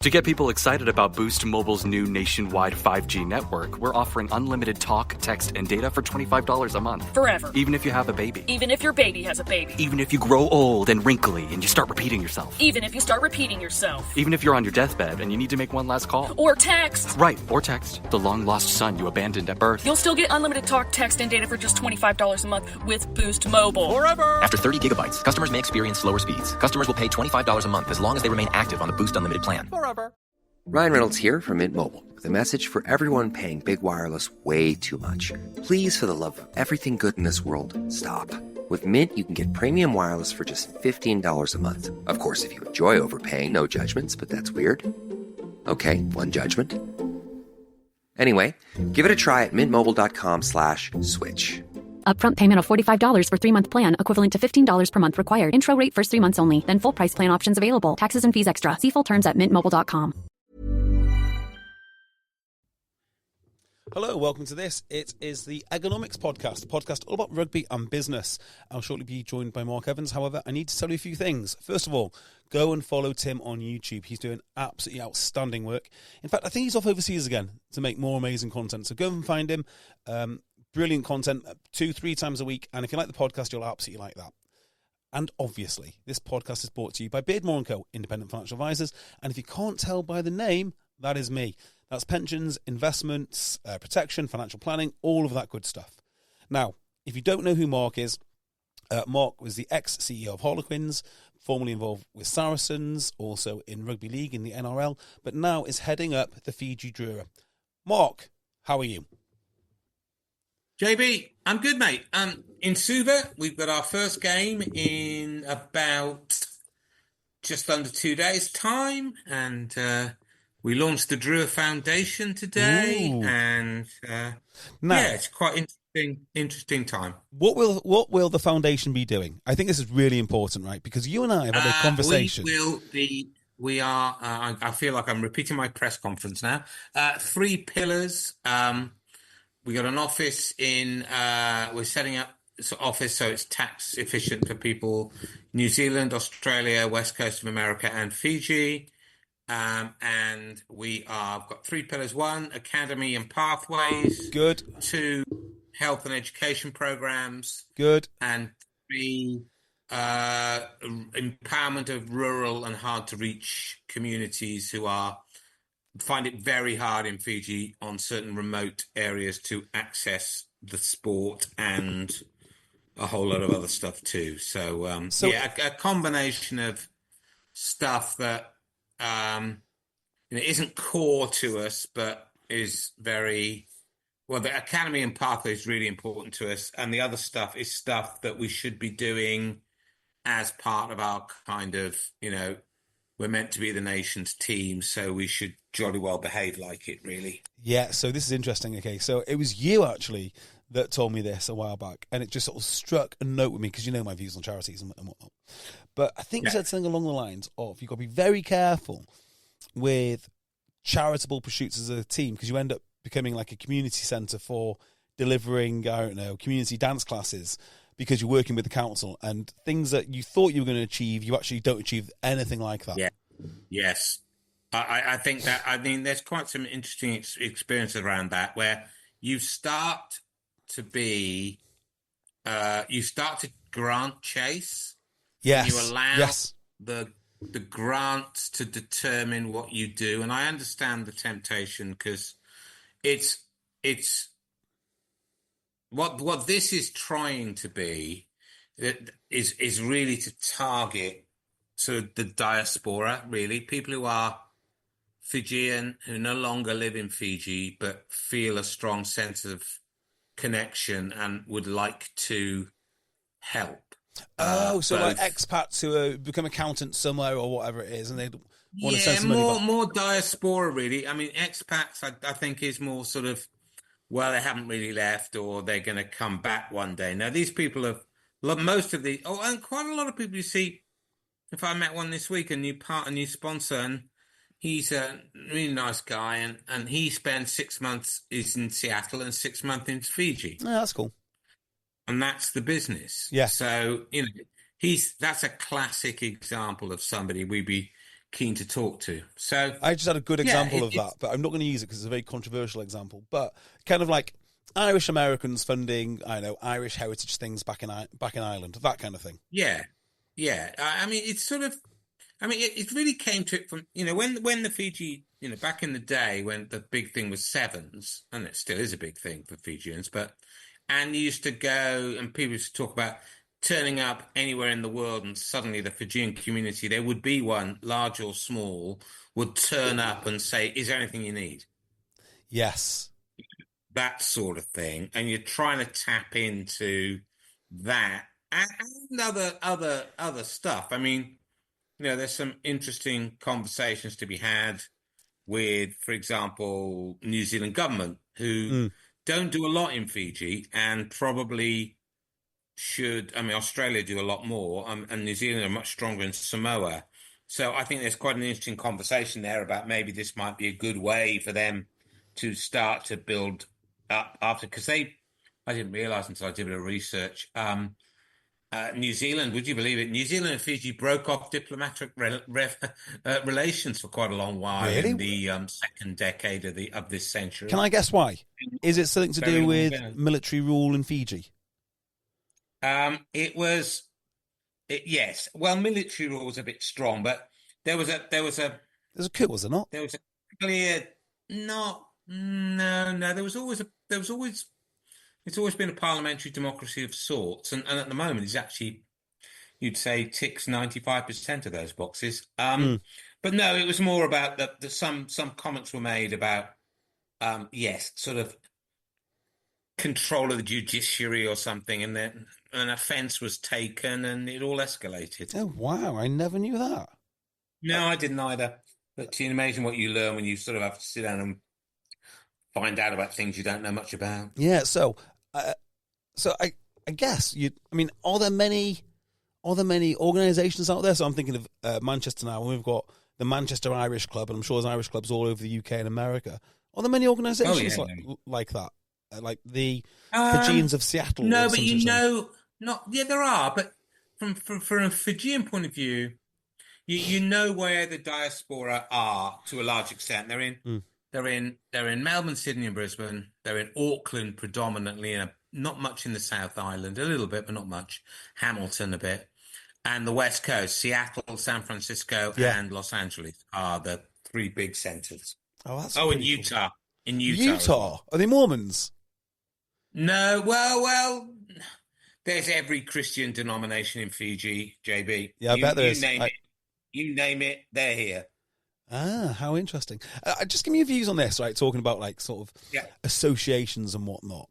To get people excited about Boost Mobile's new nationwide 5G network, we're offering unlimited talk, text, and data for $25 a month. Forever. Even if you have a baby. Even if your baby has a baby. Even if you grow old and wrinkly and you start repeating yourself. Even if you start repeating yourself. Even if you're on your deathbed and you need to make one last call. Or text. Right, or text. The long-lost son you abandoned at birth. You'll still get unlimited talk, text, and data for just $25 a month with Boost Mobile. Forever! After 30 gigabytes, customers may experience slower speeds. Customers will pay $25 a month as long as they remain active on the Boost Unlimited plan. Forever. Ryan Reynolds here from Mint Mobile with a message for everyone paying big wireless way too much. Please, for the love of everything good in this world, stop. With Mint, you can get premium wireless for just $15 a month. Of course, if you enjoy overpaying, no judgments, but that's weird. Okay, one judgment. Anyway, give it a try at mintmobile.com/switch. Upfront payment of $45 for 3-month plan, equivalent to $15 per month required. Intro rate first 3 months only, then full price plan options available. Taxes and fees extra. See full terms at mintmobile.com. Hello, welcome to this. It is the Eggonomics Podcast, a podcast all about rugby and business. I'll shortly be joined by Mark Evans. However, I need to tell you a few things. First of all, go and follow Tim on YouTube. He's doing absolutely outstanding work. In fact, I think he's off overseas again to make more amazing content. So go and find him. Brilliant content 2-3 times a week. And if you like the podcast, you'll absolutely like that. And obviously, this podcast is brought to you by Beardmore & Co., independent financial advisors. And if you can't tell by the name, that is me. That's pensions, investments, protection, financial planning, all of that good stuff. Now, if you don't know who Mark is, Mark was the ex-CEO of Harlequins, formerly involved with Saracens, also in Rugby League in the NRL, but now is heading up the Fiji Drua. Mark, how are you? JB, I'm good, mate. In Suva, we've got our first game in about just under 2 days' time, and we launched the Drua Foundation today. Ooh. And Now, yeah, it's quite interesting time. What will the foundation be doing? I think this is really important, right? Because you and I have had a conversation. We are. I feel like I'm repeating my press conference now. 3 pillars. We got an office in. We're setting up this office so it's tax efficient for people. New Zealand, Australia, West Coast of America, and Fiji. And we have got 3 pillars: 1, academy and pathways. Good. 2, health and education programs. Good. And 3, empowerment of rural and hard to reach communities who find it very hard in Fiji on certain remote areas to access the sport and a whole lot of other stuff too. So a combination of stuff that isn't core to us, but is very well. The academy and pathway is really important to us, and the other stuff is stuff that we should be doing as part of our kind of, we're meant to be the nation's team, so we should jolly well behave like it, really. Yeah, so this is interesting. Okay, so it was you actually that told me this a while back, and it just sort of struck a note with me because you know my views on charities and whatnot. But I think you said something along the lines of you've got to be very careful with charitable pursuits as a team because you end up becoming like a community centre for delivering, I don't know, community dance classes because you're working with the council and things that you thought you were going to achieve, you actually don't achieve anything like that. Yeah. Yes. I think there's quite some interesting experiences around that where you start to grant chase. Yes. You allow the grants to determine what you do. And I understand the temptation because it's what this is trying to be is really to target sort of the diaspora, really, people who are Fijian, who no longer live in Fiji, but feel a strong sense of connection and would like to help. So like expats who become accountants somewhere or whatever it is, and they want to send some money back. more diaspora, really. I mean, expats, I think, is more sort of, well, they haven't really left or they're going to come back one day. Now, these people have, and quite a lot of people you see, if I met one this week, a new sponsor, and he's a really nice guy, and he spends 6 months is in Seattle and 6 months in Fiji. Oh, that's cool. And that's the business. Yeah. So, that's a classic example of somebody we'd be keen to talk to. So I just had a good example of that, but I'm not going to use it because it's a very controversial example. But kind of like Irish Americans funding, I don't know, Irish heritage things back in Ireland, that kind of thing. Yeah. I mean, it's sort of. I mean, it really came to it from when the Fiji, back in the day when the big thing was sevens, and it still is a big thing for Fijians, and you used to go and people used to talk about turning up anywhere in the world, and suddenly the Fijian community, there would be one, large or small, would turn up and say, "Is there anything you need?" Yes. That sort of thing, and you're trying to tap into that and other stuff. I mean, there's some interesting conversations to be had with, for example, New Zealand government, who don't do a lot in Fiji and probably should. I mean, Australia do a lot more, and New Zealand are much stronger in Samoa. So I think there's quite an interesting conversation there about maybe this might be a good way for them to start to build up after, because I didn't realize until I did a bit of research. New Zealand, would you believe it? New Zealand and Fiji broke off diplomatic relations for quite a long while in the second decade of this century. Can I guess why? Is it something to do with military rule in Fiji? Yes. Well, military rule was a bit strong, but there was a coup, was there not? There was a clear no. It's always been a parliamentary democracy of sorts, and at the moment, it's actually, you'd say, ticks 95% of those boxes. But no, it was more about some comments were made about, sort of control of the judiciary or something, and then an offence was taken, and it all escalated. Oh wow! I never knew that. No, I didn't either. But it's amazing what you learn when you sort of have to sit down and find out about things you don't know much about. Yeah, so I guess are there many organisations out there? So I'm thinking of Manchester now, and we've got the Manchester Irish Club, and I'm sure there's Irish clubs all over the UK and America. Are there many organisations like that, like the Fijians of Seattle? No, but there are. But from a Fijian point of view, you know where the diaspora are to a large extent. They're in Melbourne, Sydney, and Brisbane. They're in Auckland predominantly, and not much in the South Island, a little bit, but not much. Hamilton a bit. And the West Coast, Seattle, San Francisco, and Los Angeles are the three big centres. Oh, that's and Utah. Cool. In Utah. Utah? Are they Mormons? No, well, there's every Christian denomination in Fiji, JB. Yeah, I bet there is. You name it, they're here. Ah, how interesting. Just give me your views on this, right? Talking about like sort of associations and whatnot.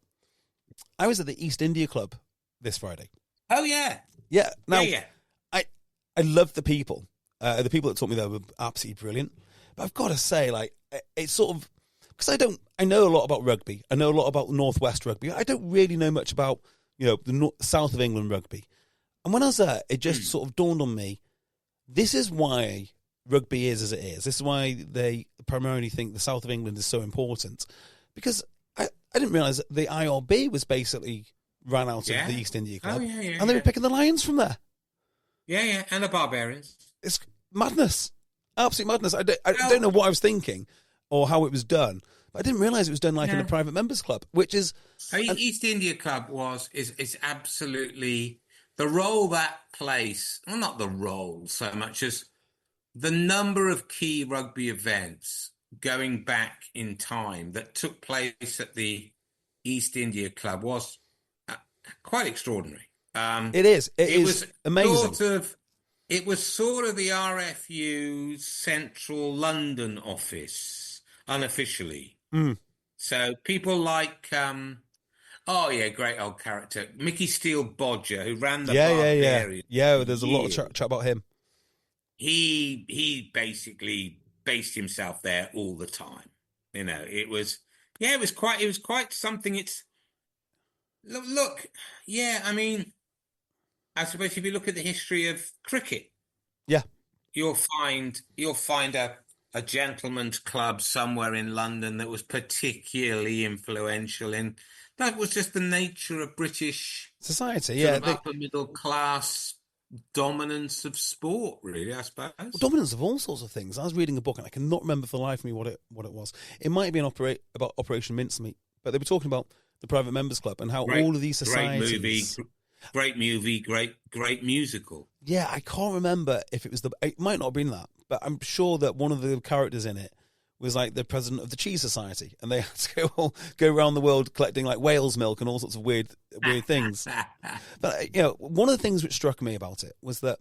I was at the East India Club this Friday. Oh, yeah. Yeah. Now, I love the people. The people that taught me there were absolutely brilliant. But I've got to say, like, it's sort of, because I know a lot about rugby. I know a lot about Northwest rugby. I don't really know much about, the south of England rugby. And when I was there, it just sort of dawned on me, this is why rugby is as it is. This is why they primarily think the south of England is so important. Because I didn't realise that the IRB was basically ran out of the East India Club. And they were picking the Lions from there. Yeah, and the Barbarians. It's madness. Absolute madness. I don't know what I was thinking or how it was done. But I didn't realise it was done in a private members club, which is... East India Club is absolutely... The role that plays... Well, not the role so much as the number of key rugby events going back in time that took place at the East India Club was quite extraordinary. It is. It is amazing. It was sort of the RFU's central London office, unofficially. So people like, great old character, Mickey Steele Bodger, who ran the Barbarians. Yeah, there's a lot of chat about him. He basically based himself there all the time. It was quite something. It's look. I mean, I suppose if you look at the history of cricket, you'll find a gentleman's club somewhere in London that was particularly influential in. That was just the nature of British society. Upper middle class dominance of sport, really, I suppose. Well, dominance of all sorts of things. I was reading a book and I cannot remember for the life of me what it was. It might have been about Operation Mincemeat, but they were talking about the private members club and how all of these societies. Great movie, great musical. Yeah, I can't remember if it was it might not have been that, but I'm sure that one of the characters in it was like the president of the Cheese Society, and they had to go around the world collecting like whale's milk and all sorts of weird things. But one of the things which struck me about it was that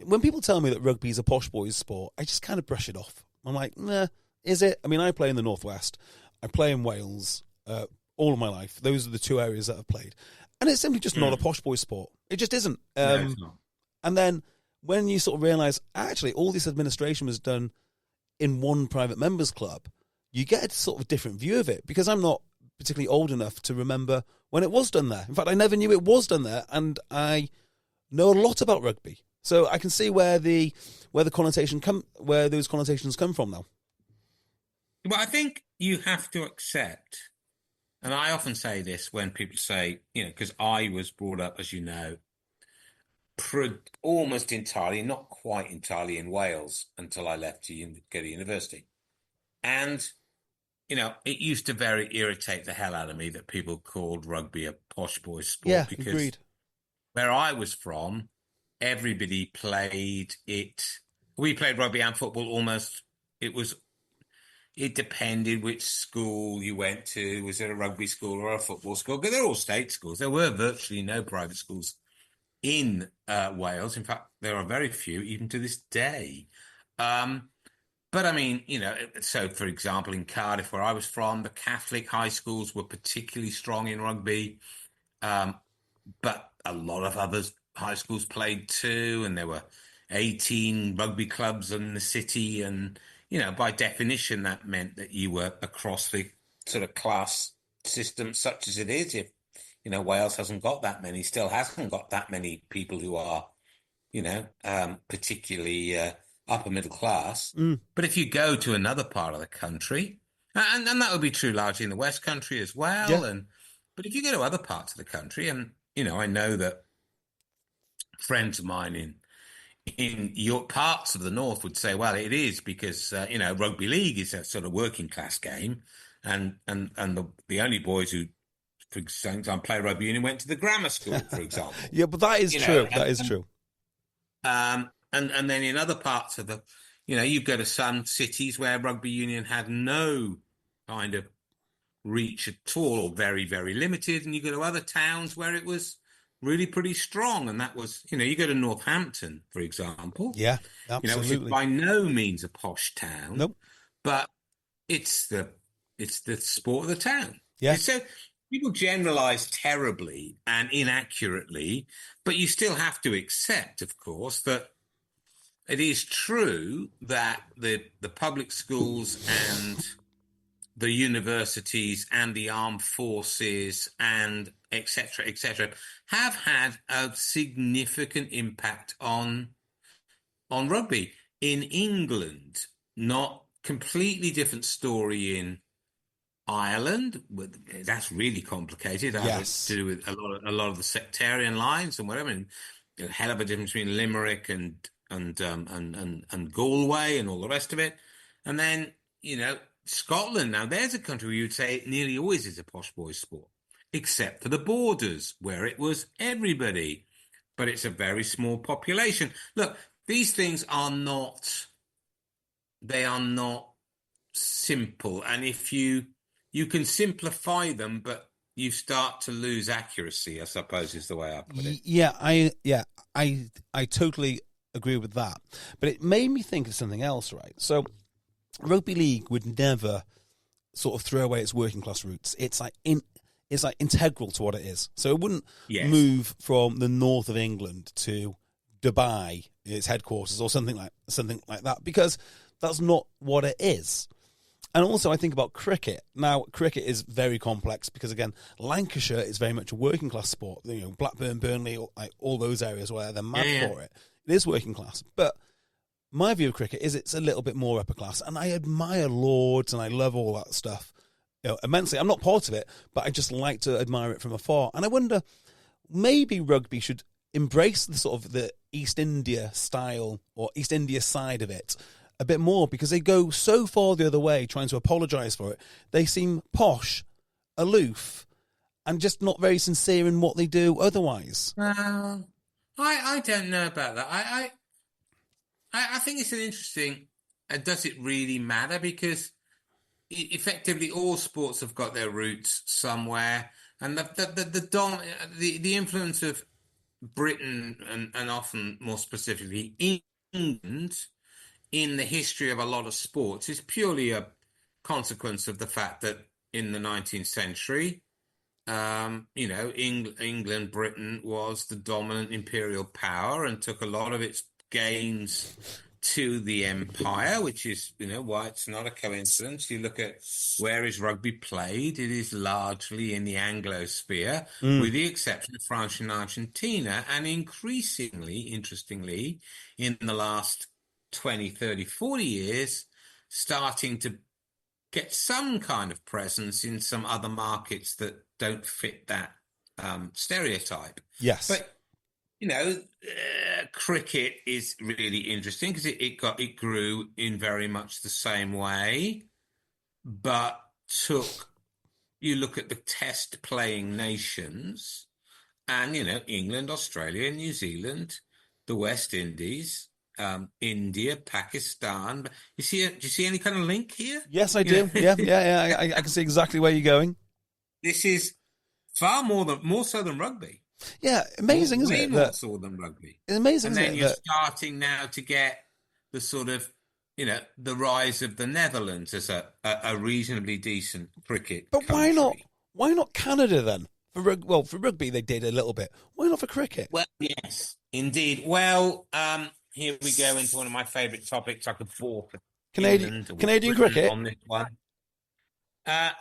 when people tell me that rugby is a posh boys sport, I just kind of brush it off. I'm like, nah, is it? I mean, I play in the Northwest, I play in Wales all of my life. Those are the two areas that I've played. And it's simply just not a posh boy sport. It just isn't. No, it's not. And then when you sort of realise, actually, all this administration was done in one private members club, you get a sort of different view of it, because I'm not particularly old enough to remember when it was done there. In fact, I never knew it was done there, and I know a lot about rugby. So I can see where those connotations come from now. Well, I think you have to accept, and I often say this when people say, because I was brought up, as you know, almost entirely, not quite entirely in Wales until I left to go to university. And, it used to very irritate the hell out of me that people called rugby a posh boy sport. Yeah, because agreed. Where I was from, everybody played it. We played rugby and football almost. It depended which school you went to. Was it a rugby school or a football school? Because they're all state schools. There were virtually no private schools in Wales. In fact, there are very few, even to this day. But I mean, so for example, in Cardiff, where I was from, the Catholic high schools were particularly strong in rugby. But a lot of other high schools played too, and there were 18 rugby clubs in the city. And, by definition, that meant that you were across the sort of class system, such as it is. If, Wales hasn't got that many, still hasn't got that many people who are, particularly upper middle class. But if you go to another part of the country, and that would be true largely in the West Country as well. Yeah. But if you go to other parts of the country, and, I know that friends of mine in your parts of the North would say, well, it is because, rugby league is a sort of working class game. And the only boys who, for example, play rugby union went to the grammar school, for example. Yeah, but that is true. That is true. And then in other parts of the, you go to some cities where rugby union had no kind of reach at all, or very, very limited. And you go to other towns where it was really pretty strong. And that was, you go to Northampton, for example. Yeah, absolutely. Which is by no means a posh town. Nope. But it's the sport of the town. Yeah. So people generalize terribly and inaccurately, but you still have to accept, of course, that it is true that the public schools and the universities and the armed forces and et cetera, have had a significant impact on rugby. In England, not completely different story in Ireland. That's really complicated. That has to do with a lot of the sectarian lines and whatever. And a hell of a difference between Limerick and Galway and all the rest of it. And then, Scotland. Now, there's a country where you'd say it nearly always is a posh boys sport, except for the borders where it was everybody. But it's a very small population. Look, these things are not simple. And if you can simplify them, but you start to lose accuracy, I suppose is the way I put it. I totally agree with that. But it made me think of something else, right? So rugby league would never sort of throw away its working class roots. It's like integral to what it is. So it wouldn't move from the north of England to Dubai, its headquarters, or something like that, because that's not what it is. And also I think about cricket. Now, cricket is very complex because, again, Lancashire is very much a working class sport. Blackburn, Burnley, all those areas where they're mad for it. It is working class. But my view of cricket is it's a little bit more upper class. And I admire Lords and I love all that stuff immensely. I'm not part of it, but I just like to admire it from afar. And I wonder, maybe rugby should embrace the sort of the East India style or East India side of it a bit more, because they go so far the other way trying to apologise for it. They seem posh, aloof, and just not very sincere in what they do otherwise. I don't know about that. I think it's an interesting. Does it really matter? Because effectively all sports have got their roots somewhere, and the influence of Britain and often more specifically England in the history of a lot of sports is purely a consequence of the fact that in the 19th century, England, Britain was the dominant imperial power and took a lot of its gains to the empire, which is, why it's not a coincidence. You look at where is rugby played, it is largely in the Anglosphere, with the exception of France and Argentina, and increasingly, interestingly, in the last 20, 30, 40 years, starting to get some kind of presence in some other markets that don't fit that stereotype. Yes. But cricket is really interesting because it grew in very much the same way, but you look at the test playing nations, and England, Australia, New Zealand, the West Indies, India, Pakistan. Do you see any kind of link here? Yes, I do. Yeah. I can see exactly where you're going. This is far more so than rugby. Yeah, amazing, isn't it? Way more so than rugby. It's amazing, and then isn't it? You're starting now to get the sort of, the rise of the Netherlands as a reasonably decent cricket country. Why not Canada then? For rugby they did a little bit. Why not for cricket? Well, yes, indeed. Well, here we go into one of my favourite topics. I could bore Canadian cricket on this one.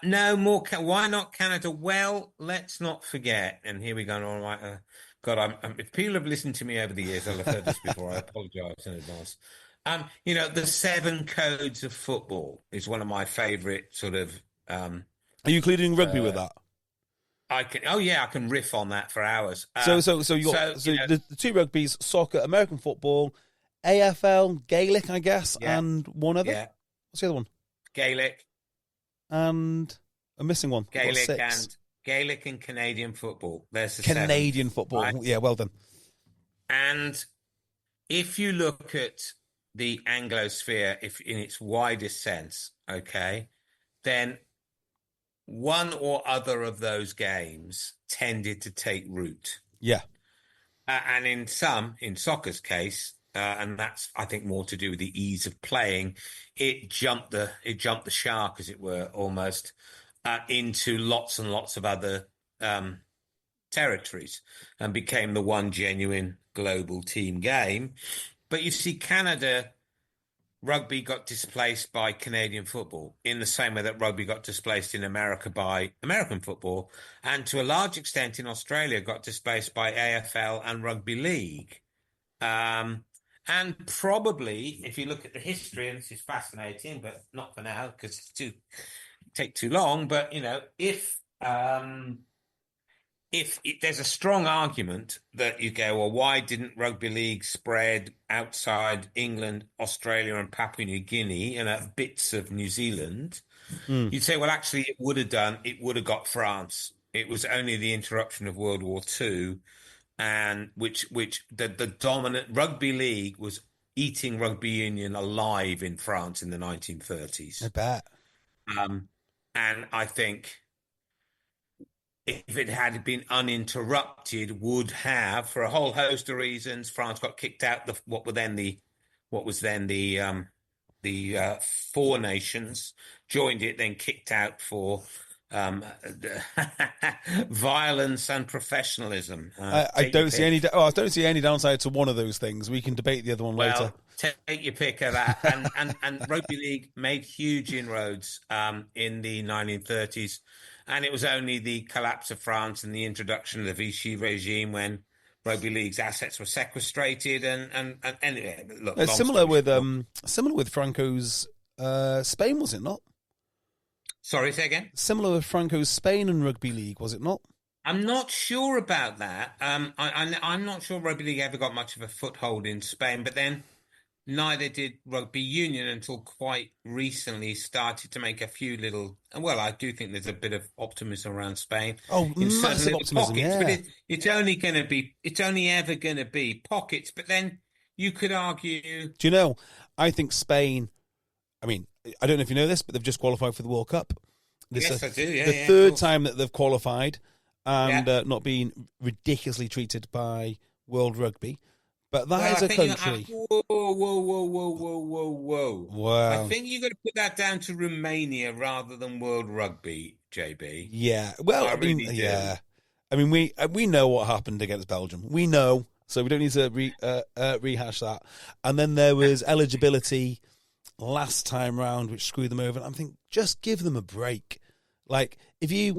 No more. Why not Canada? Well, let's not forget. And here we go. All right. God, if people have listened to me over the years, I'll have heard this before. I apologise in advance. The 7 codes of football is one of my favourite sort of. Are you including rugby with that? I can. Oh yeah, I can riff on that for hours. The 2 rugbies: soccer, American football, AFL, Gaelic, I guess, and one other. Yeah. What's the other one? Gaelic. And I'm missing one. Gaelic and Canadian football. There's the Canadian 7, football. right? Yeah, well done. And if you look at the Anglosphere, if in its widest sense, okay, then one or other of those games tended to take root. Yeah. And in soccer's case, and that's, I think, more to do with the ease of playing, it jumped the shark, as it were, almost into lots and lots of other territories and became the one genuine global team game. But you see, Canada, rugby got displaced by Canadian football in the same way that rugby got displaced in America by American football, and to a large extent in Australia got displaced by AFL and rugby league. And probably, if you look at the history, and this is fascinating, but not for now because it's take too long. But if there's a strong argument that you go, well, why didn't rugby league spread outside England, Australia, and Papua New Guinea and bits of New Zealand? You'd say, well, actually, it would have got France. It was only the interruption of World War II. And which the dominant rugby league was eating rugby union alive in France in the 1930s. I bet. And I think if it had been uninterrupted, would have, for a whole host of reasons, France got kicked out. What was then the 4 nations joined it, then kicked out for violence and professionalism. I don't see any downside to one of those things. We can debate the other one later. Take your pick of that. And rugby league made huge inroads in the 1930s, and it was only the collapse of France and the introduction of the Vichy regime when rugby league's assets were sequestrated. And anyway, look, similar with Franco's Spain, was it not? Sorry, say again? Similar with Franco's Spain and rugby league, was it not? I'm not sure about that. I'm not sure rugby league ever got much of a foothold in Spain, but then neither did rugby union until quite recently started to make a few little. Well, I do think there's a bit of optimism around Spain. Oh, in certain massive little optimism, pockets, yeah. but it's only ever going to be pockets. But then you could argue. Do you know, I think Spain, I mean, I don't know if you know this, but they've just qualified for the World Cup. Yes, I do, yeah. The third time that they've qualified and Yeah. not being ridiculously treated by World Rugby. But that Well, is I a think country. Whoa. Wow. I think you got to put that down to Romania rather than World Rugby, JB. Yeah. Well, I I mean, really do. yeah. I mean, we know what happened against Belgium. We know, so we don't need to rehash that. And then there was eligibility last time round, which screwed them over. And I'm thinking, just give them a break. Like, if you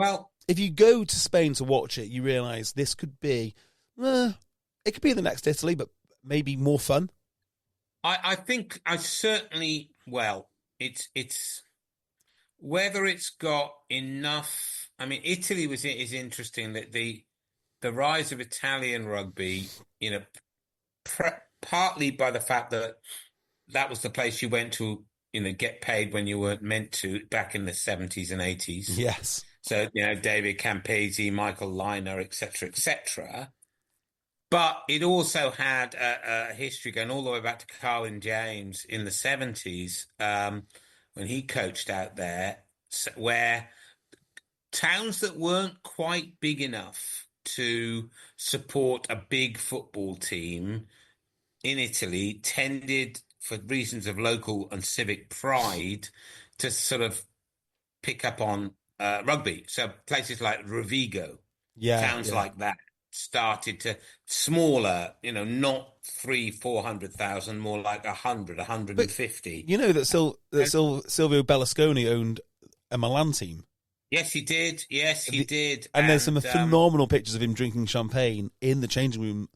go to Spain to watch it, you realise this could be, it could be the next Italy, but maybe more fun. I think I certainly, it's whether it's got enough. I mean, Italy is interesting that the rise of Italian rugby, partly by the fact that was the place you went to, get paid when you weren't meant to back in the 70s and 80s. Yes. So, David Campese, Michael Liner, etc. But it also had a history going all the way back to Carlin James in the 70s when he coached out there, where towns that weren't quite big enough to support a big football team in Italy tended, for reasons of local and civic pride, to sort of pick up on rugby. So places like Rovigo, towns like that, started to smaller, not 300,000-400,000, more like 100, 150. But you know that Silvio Berlusconi owned a Milan team. Yes, he did. And there's some phenomenal pictures of him drinking champagne in the changing room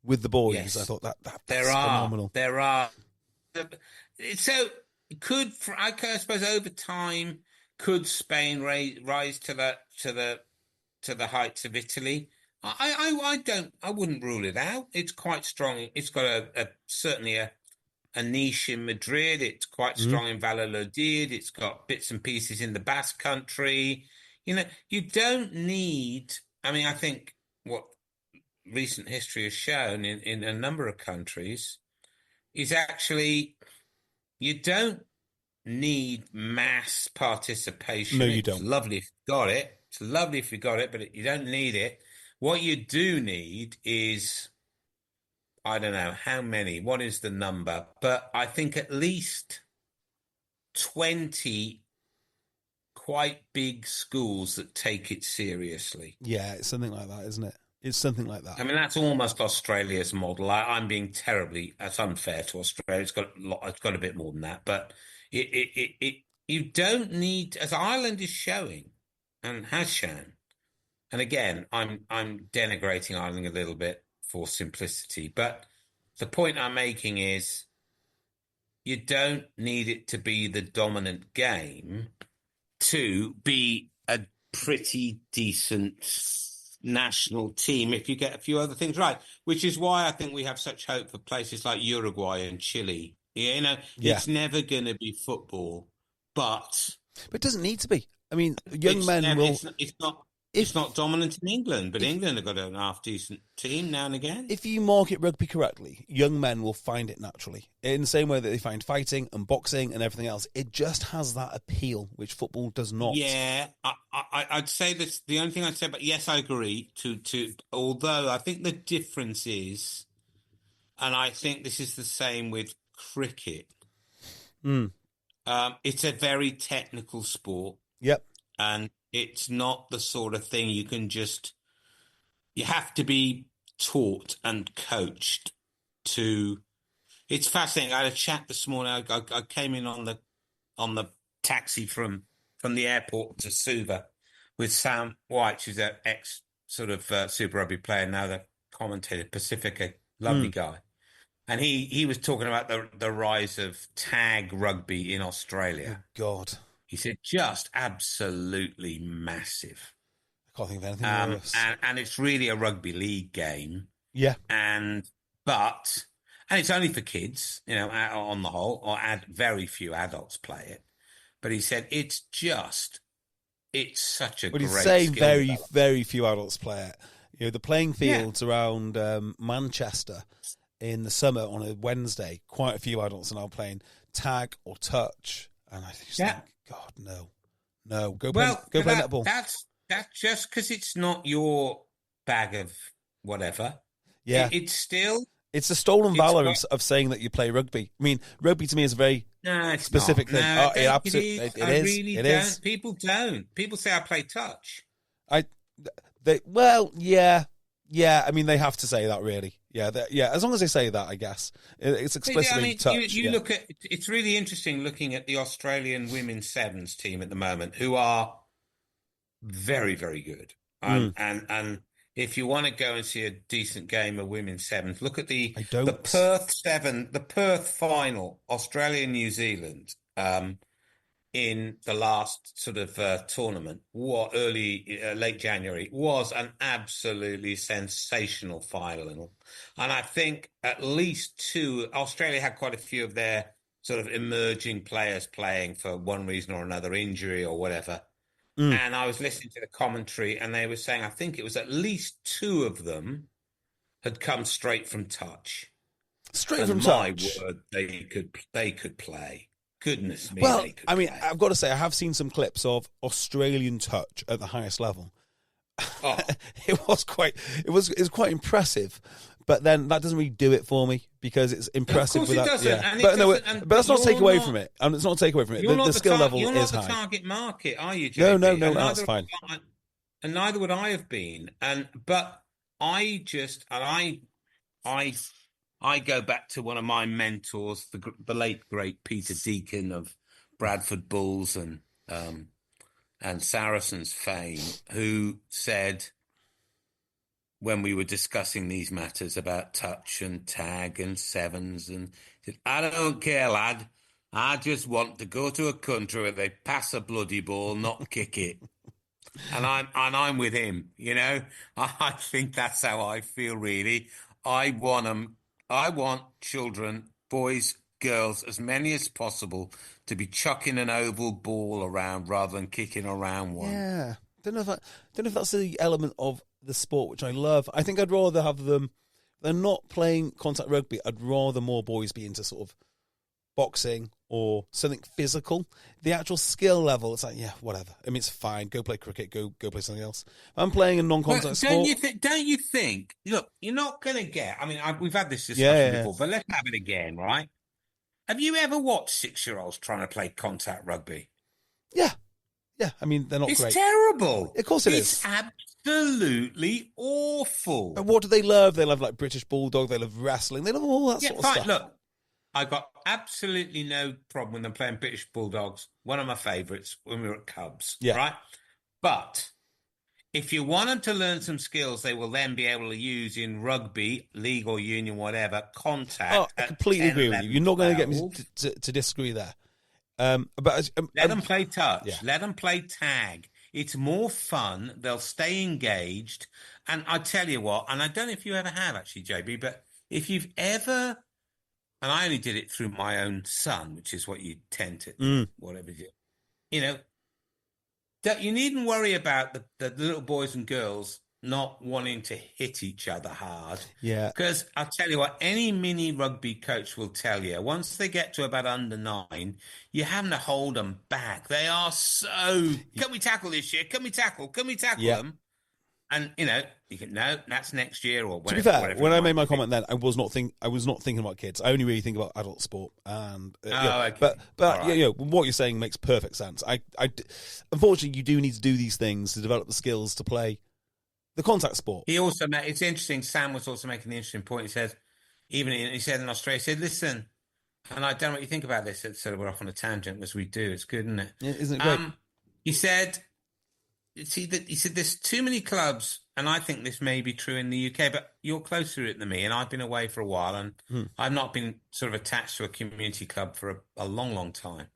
with the boys. Yes. I thought that's phenomenal. There are. So I suppose over time, could Spain rise to the heights of Italy? I wouldn't rule it out. It's quite strong. It's got certainly a niche in Madrid. It's quite strong in Valladolid. It's got bits and pieces in the Basque Country. You don't need. I mean, I think what recent history has shown in a number of countries is actually you don't need mass participation. No, you don't. It's lovely if you got it. It's lovely if you got it, but you don't need it. What you do need is, I don't know how many, what is the number, but I think at least 20 quite big schools that take it seriously. Yeah, it's something like that, isn't it? It's something like that. I mean, that's almost Australia's model. I'm being that's unfair to Australia. It's got a bit more than that, but you don't need, as Ireland is showing and has shown. And again, I'm denigrating Ireland a little bit for simplicity, but the point I'm making is you don't need it to be the dominant game to be a pretty decent national team if you get a few other things right, which is why I think we have such hope for places like Uruguay and Chile. It's never going to be football, but it doesn't need to be. I mean, young men will. It's not dominant in England, but England have got a half-decent team now and again. If you market rugby correctly, young men will find it naturally. In the same way that they find fighting and boxing and everything else. It just has that appeal, which football does not. Yeah, I'd say that's the only thing I'd say, but yes, I agree. Although I think the difference is, and I think this is the same with cricket, it's a very technical sport. Yep. And it's not the sort of thing you have to be taught and coached to. It's fascinating. I had a chat this morning. I came in on the taxi from the airport to Suva with Sam White, who's an ex sort of Super Rugby player, now the commentator, Pacifica, lovely guy. And he was talking about the rise of tag rugby in Australia. Oh, God. He said, just absolutely massive. can't think of anything worse. And it's really a rugby league game. Yeah. And it's only for kids, on the whole, or very few adults play it. But he said it's such a great he's saying skill very, development. very few adults play it. The playing fields around Manchester in the summer on a Wednesday, quite a few adults are now playing tag or touch. And I just think, God, no. Go play netball. That's just because it's not your bag of whatever. Yeah. It's still... It's the stolen valor of saying that you play rugby. I mean, rugby to me is a very specific thing. No, it is. People don't. People say I play touch. I mean, they have to say that, really. Yeah. As long as they say that, I guess it's explicitly touch. You look at. It's really interesting looking at the Australian women's sevens team at the moment, who are very, very good. And if you want to go and see a decent game of women's sevens, look at the Perth final, Australia New Zealand, in the last sort of tournament, late January, was an absolutely sensational final. And I think at least Australia had quite a few of their sort of emerging players playing for one reason or another, injury or whatever. And I was listening to the commentary, and they were saying, I think it was at least 2 of them had come straight from touch. Straight from touch. My word, they could play. Goodness me. Well, I mean, I've got to say, I have seen some clips of Australian touch at the highest level. Oh. It was quite impressive. But then that doesn't really do it for me because it's impressive. Of course it doesn't. Yeah. But that's not take away from it. And it's not take away from it. The skill level is high. You're not the target market, are you, JP? No, that's fine. And neither would I have been. But I go back to one of my mentors, the late great Peter Deacon of Bradford Bulls and Saracens fame, who said, when we were discussing these matters about touch and tag and sevens, and said, I don't care, lad. I just want to go to a country where they pass a bloody ball, not kick it. And I'm with him, I think that's how I feel, really. I want children, boys, girls, as many as possible, to be chucking an oval ball around rather than kicking around one. Yeah. Don't know if that's the element of the sport which I love. I think I'd rather have them. They're not playing contact rugby. I'd rather more boys be into sort of boxing or something physical. The actual skill level, it's like, yeah, whatever. I mean, it's fine. Go play cricket. Go play something else. I'm playing a non-contact sport. Don't you think? Look, you're not going to get. I mean, we've had this discussion before, but let's have it again, right? Have you ever watched 6-year-olds trying to play contact rugby? Yeah. I mean, they're not great. It's terrible. Of course it is. It's absolutely awful. And what do they love? They love like British Bulldog. They love wrestling. They love all that sort of stuff. Look, I got absolutely no problem with them playing British Bulldogs. One of my favourites when we were at Cubs. Yeah. Right? But if you want them to learn some skills they will then be able to use in rugby, league or union, whatever, contact. Oh, I completely agree with you. You're not going to get me to disagree there. Let them play touch. Yeah. Let them play tag. It's more fun. They'll stay engaged. And I tell you what, and I don't know if you ever have actually, JB, but if you've ever, and I only did it through my own son, which is what you tend to, whatever you you needn't worry about the little boys and girls not wanting to hit each other hard. Yeah. Because I'll tell you what, any mini rugby coach will tell you, once they get to about under 9, you're having to hold them back. They are so, can we tackle this year? Can we tackle them? And, you can, no, that's next year or whatever. To be fair, when I made my comment then, I was not thinking about kids. I only really think about adult sport. And okay. But right. What you're saying makes perfect sense. I unfortunately, you do need to do these things to develop the skills to play the contact sport. He also it's interesting. Sam was also making an interesting point. He said, he said in Australia, he said, listen, and I don't know what you think about this. So we're off on a tangent as we do. It's good, isn't it? Yeah, isn't it great? He said, there's too many clubs, and I think this may be true in the UK, but you're closer to it than me, and I've been away for a while, and I've not been sort of attached to a community club for a long, long time.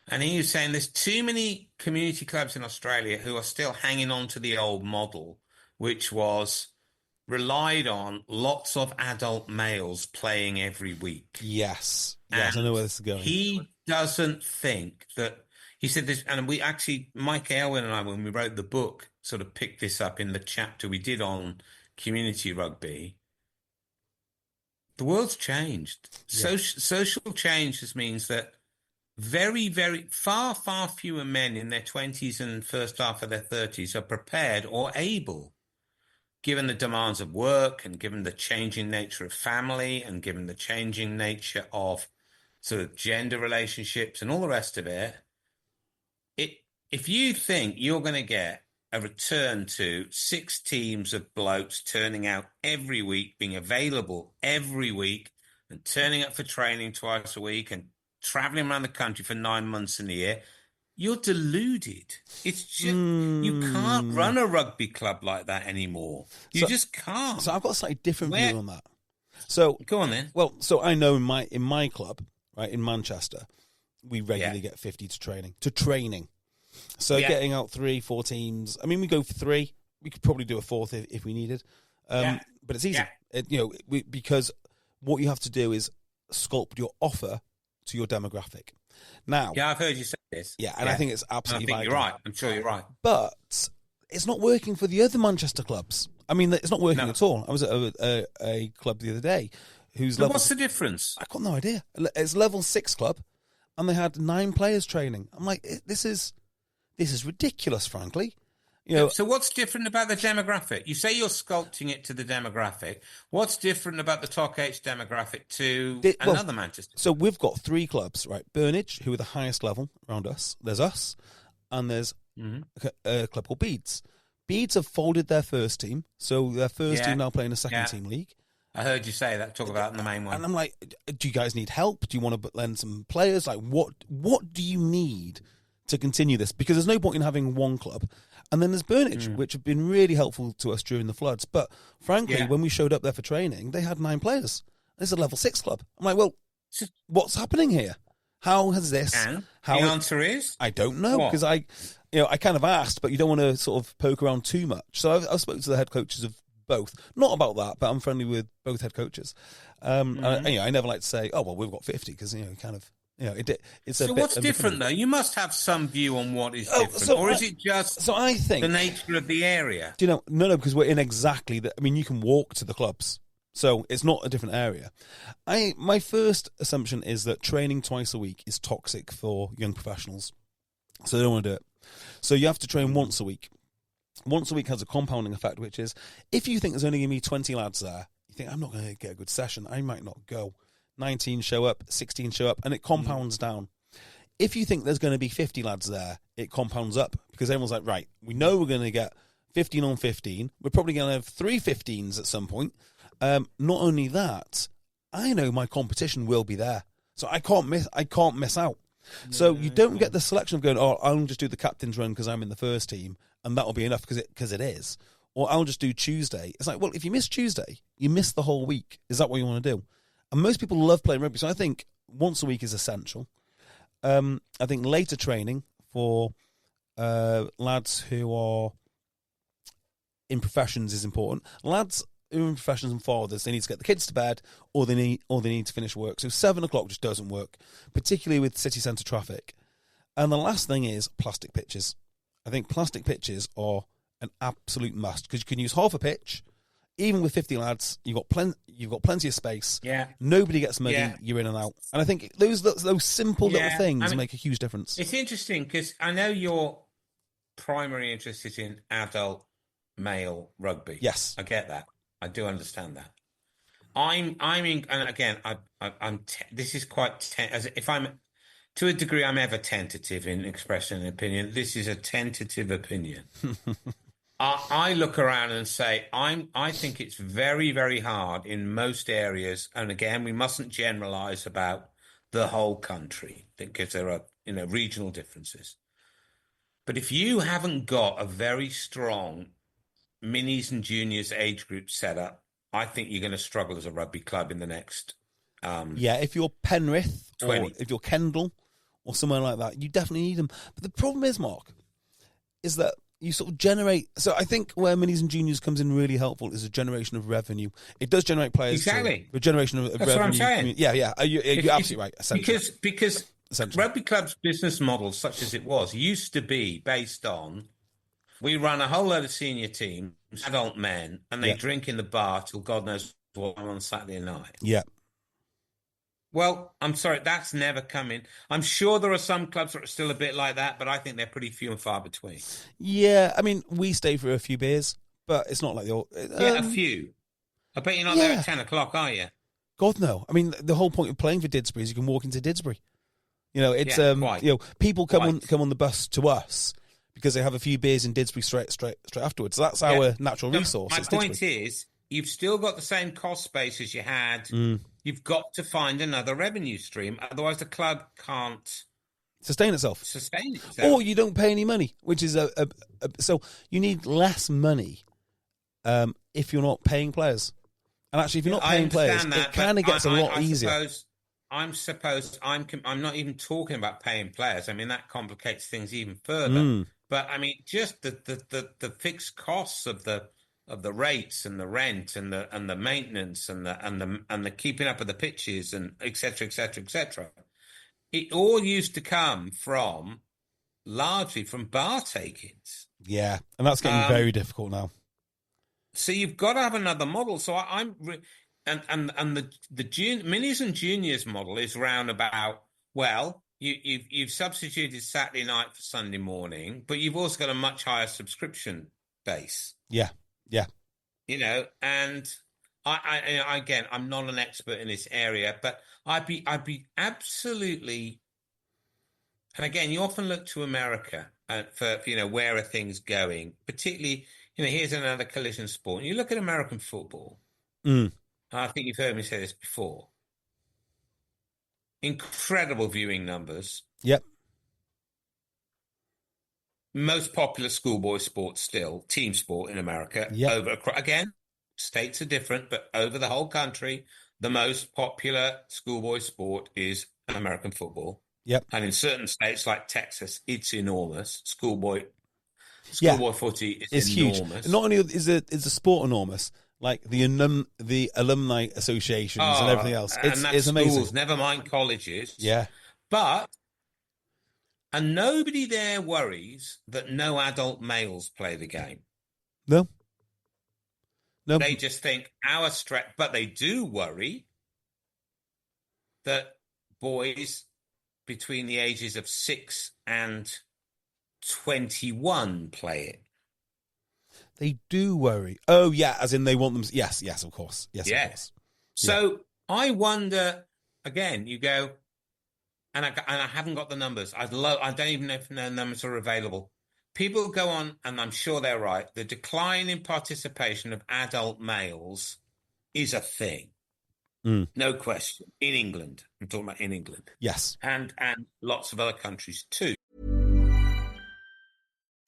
And he was saying there's too many community clubs in Australia who are still hanging on to the old model, which was relied on lots of adult males playing every week. Yes, I know where this is going. He doesn't think that, he said this, and we actually, Mike Aylwin and I, when we wrote the book, sort of picked this up in the chapter we did on community rugby. The world's changed. Yeah. Social change just means that very, very far fewer men in their 20s and first half of their 30s are prepared or able, given the demands of work and given the changing nature of family and given the changing nature of sort of gender relationships and all the rest of it. If you think you're going to get a return to 6 teams of blokes turning out every week, being available every week and turning up for training twice a week and traveling around the country for 9 months in a year, you're deluded. It's just, you can't run a rugby club like that anymore. You just can't. So I've got a slightly different view on that. So go on then. Well, so I know in my club, right, in Manchester, we regularly get 50 to training. So getting out 3-4 teams. I mean, we go for 3. We could probably do a 4th if we needed. But it's easy, because what you have to do is sculpt your offer to your demographic. Now, I've heard you say this. I think it's absolutely vital. You're right. I'm sure you're right. But it's not working for the other Manchester clubs. I mean, it's not working at all. I was at a club the other day who's level. What's the difference? I got no idea. It's level 6 club, and they had 9 players training. I'm like, this is ridiculous, frankly. So what's different about the demographic? You say you're sculpting it to the demographic. What's different about the TOC H demographic to another Manchester? So we've got 3 clubs, right? Burnage, who are the highest level around us. There's us, and there's a club called Beeds. Beeds have folded their first team, so their first team now playing a second team league. I heard you say that. Talk about it in the main one. And I'm like, do you guys need help? Do you want to lend some players? Like, what do you need to continue this? Because there's no point in having one club. And then there's Burnage, which have been really helpful to us during the floods. But frankly, when we showed up there for training, they had 9 players. This is a level 6 club. I'm like, well, what's happening here? How has this? And the answer is? I don't know, because I kind of asked, but you don't want to sort of poke around too much. So I've spoken to the head coaches of both. Not about that, but I'm friendly with both head coaches. And I never like to say, oh, well, we've got 50, because, kind of, it's a so bit, what's different, though? You must have some view on what is different. Or is it just I think the nature of the area? Do you know? No, because we're in exactly the... I mean, you can walk to the clubs, so it's not a different area. My first assumption is that training twice a week is toxic for young professionals, so they don't want to do it. So you have to train once a week. Once a week has a compounding effect, which is, if you think there's only going to be 20 lads there, you think, I'm not going to get a good session, I might not go. 19 show up, 16 show up, and it compounds down. If you think there's going to be 50 lads there, it compounds up, because everyone's like, right, we know we're going to get 15 on 15. We're probably going to have 3 15s at some point. Not only that, I know my competition will be there, so I can't miss out. So you don't get the selection of going, oh, I'll just do the captain's run because I'm in the first team, and that'll be enough because it is. Or I'll just do Tuesday. It's like, well, if you miss Tuesday, you miss the whole week. Is that what you want to do? And most people love playing rugby, so I think once a week is essential. I think later training for lads who are in professions is important. Lads who are in professions and fathers, they need to get the kids to bed, or they need to finish work. So 7 o'clock just doesn't work, particularly with city centre traffic. And the last thing is plastic pitches. I think plastic pitches are an absolute must, because you can use half a pitch. Even with 50 lads, you've got plenty of space. Yeah. Nobody gets muddy. Yeah. You're in and out. And I think those simple little things make a huge difference. It's interesting, because I know you're primarily interested in adult male rugby. Yes, I get that. I do understand that. I'm in, and again, this is quite if I'm to a degree, I'm ever tentative in expressing an opinion. This is a tentative opinion. I look around and say, I think it's very, very hard in most areas. And again, we mustn't generalize about the whole country, because there are, regional differences. But if you haven't got a very strong minis and juniors age group set up, I think you're going to struggle as a rugby club in the next. If you're Penrith, 20. or if you're Kendal, or somewhere like that, you definitely need them. But the problem is, Mark, is that you sort of generate. So I think where minis and juniors comes in really helpful is a generation of revenue. It does generate players. Exactly. A generation of That's revenue. what I'm saying. Yeah. You're absolutely right. Because rugby club's business model, such as it was, used to be based on, we run a whole load of senior teams, adult men, and they drink in the bar till God knows what on Saturday night. Yeah. Well, I'm sorry, that's never coming. I'm sure there are some clubs that are still a bit like that, but I think they're pretty few and far between. Yeah, I mean, we stay for a few beers, but it's not like the old... a few. I bet you're not there at 10 o'clock, are you? God, no. I mean, the whole point of playing for Didsbury is you can walk into Didsbury. You know, it's quite. you know, people come on the bus to us because they have a few beers in Didsbury straight afterwards. So that's our natural resource. My point is, you've still got the same cost base as you had. You've got to find another revenue stream, otherwise the club can't sustain itself. Or you don't pay any money, which is so you need less money if you're not paying players. And actually, if you're not paying players, it kind of gets a lot easier. I'm not even talking about paying players. I mean, that complicates things even further. But I mean, just the fixed costs of the rates and the rent and the maintenance and the keeping up of the pitches and et cetera, et cetera, et cetera. It all used to come largely from bar takings. Yeah, and that's getting very difficult now. So you've got to have another model. So the minis and juniors model is round about, well, you've substituted Saturday night for Sunday morning, but you've also got a much higher subscription base. Yeah. You know, and again, I'm not an expert in this area, but I'd be absolutely. And again, you often look to America for where are things going, particularly. Here's another collision sport. And you look at American football. I think you've heard me say this before. Incredible viewing numbers. Yep. Most popular schoolboy sport still, team sport in America. Yep. Again, states are different, but over the whole country, the most popular schoolboy sport is American football. Yep. And in certain states like Texas, it's enormous. Schoolboy footy is enormous. Huge. Not only is the sport enormous, like the alumni associations and everything else. It's amazing. Schools, never mind colleges. Yeah. And nobody there worries that no adult males play the game. No. They just think but they do worry that boys between the ages of 6 and 21 play it. They do worry. Oh, yeah, as in they want them. Yes, of course. Yes, of course. So I wonder, again, you go, and I haven't got the numbers. I don't even know if the numbers are available. People go on, and I'm sure they're right, the decline in participation of adult males is a thing. No question. In England. I'm talking about in England. Yes. And lots of other countries too.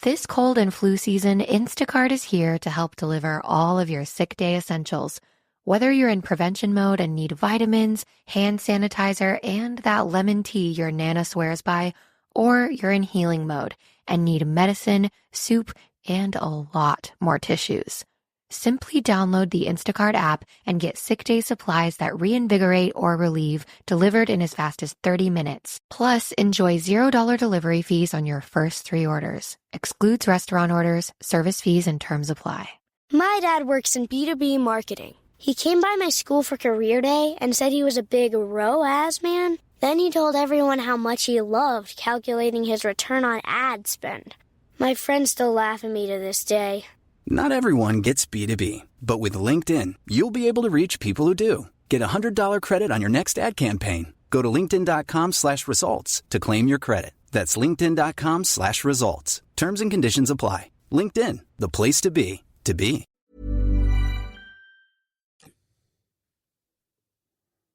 This cold and flu season, Instacart is here to help deliver all of your sick day essentials. Whether you're in prevention mode and need vitamins, hand sanitizer, and that lemon tea your Nana swears by, or you're in healing mode and need medicine, soup, and a lot more tissues. Simply download the Instacart app and get sick day supplies that reinvigorate or relieve, delivered in as fast as 30 minutes. Plus, enjoy $0 delivery fees on your first 3 orders. Excludes restaurant orders, service fees, and terms apply. My dad works in B2B marketing. He came by my school for career day and said he was a big ROAS man. Then he told everyone how much he loved calculating his return on ad spend. My friends still laugh at me to this day. Not everyone gets B2B, but with LinkedIn, you'll be able to reach people who do. Get $100 credit on your next ad campaign. Go to linkedin.com/results to claim your credit. That's linkedin.com/results. Terms and conditions apply. LinkedIn, the place to be, to be.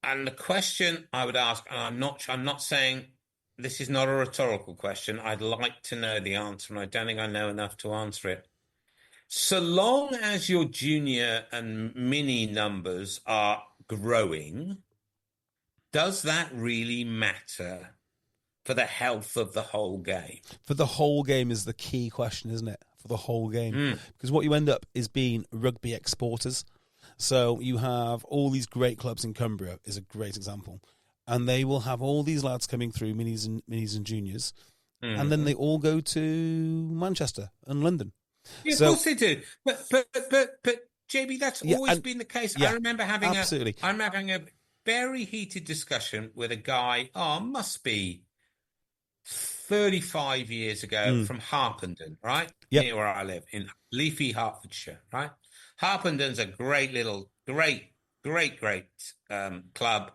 And the question I would ask, and I'm not saying this is not a rhetorical question. I'd like to know the answer, and I don't think I know enough to answer it. So long as your junior and mini numbers are growing, does that really matter for the health of the whole game? For the whole game is the key question, isn't it? For the whole game. Because what you end up is being rugby exporters. So you have all these great clubs in Cumbria is a great example. And they will have all these lads coming through, minis and juniors. And then they all go to Manchester and London. Yeah, of course they do. But JB, that's always been the case. Yeah, I remember having absolutely. a very heated discussion with a guy, must be 35 years ago, from Harpenden, right? Yep. Near where I live, in leafy Hertfordshire, right? Harpenden's a great club.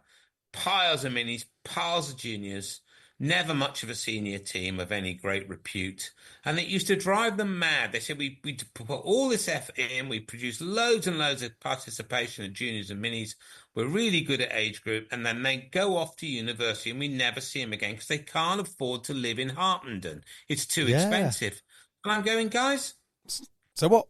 Piles of minis, piles of juniors, never much of a senior team of any great repute. And it used to drive them mad. They said, we put all this effort in, we produce loads and loads of participation in juniors and minis. We're really good at age group. And then they go off to university and we never see them again because they can't afford to live in Harpenden. It's too expensive. And I'm going, guys. So what?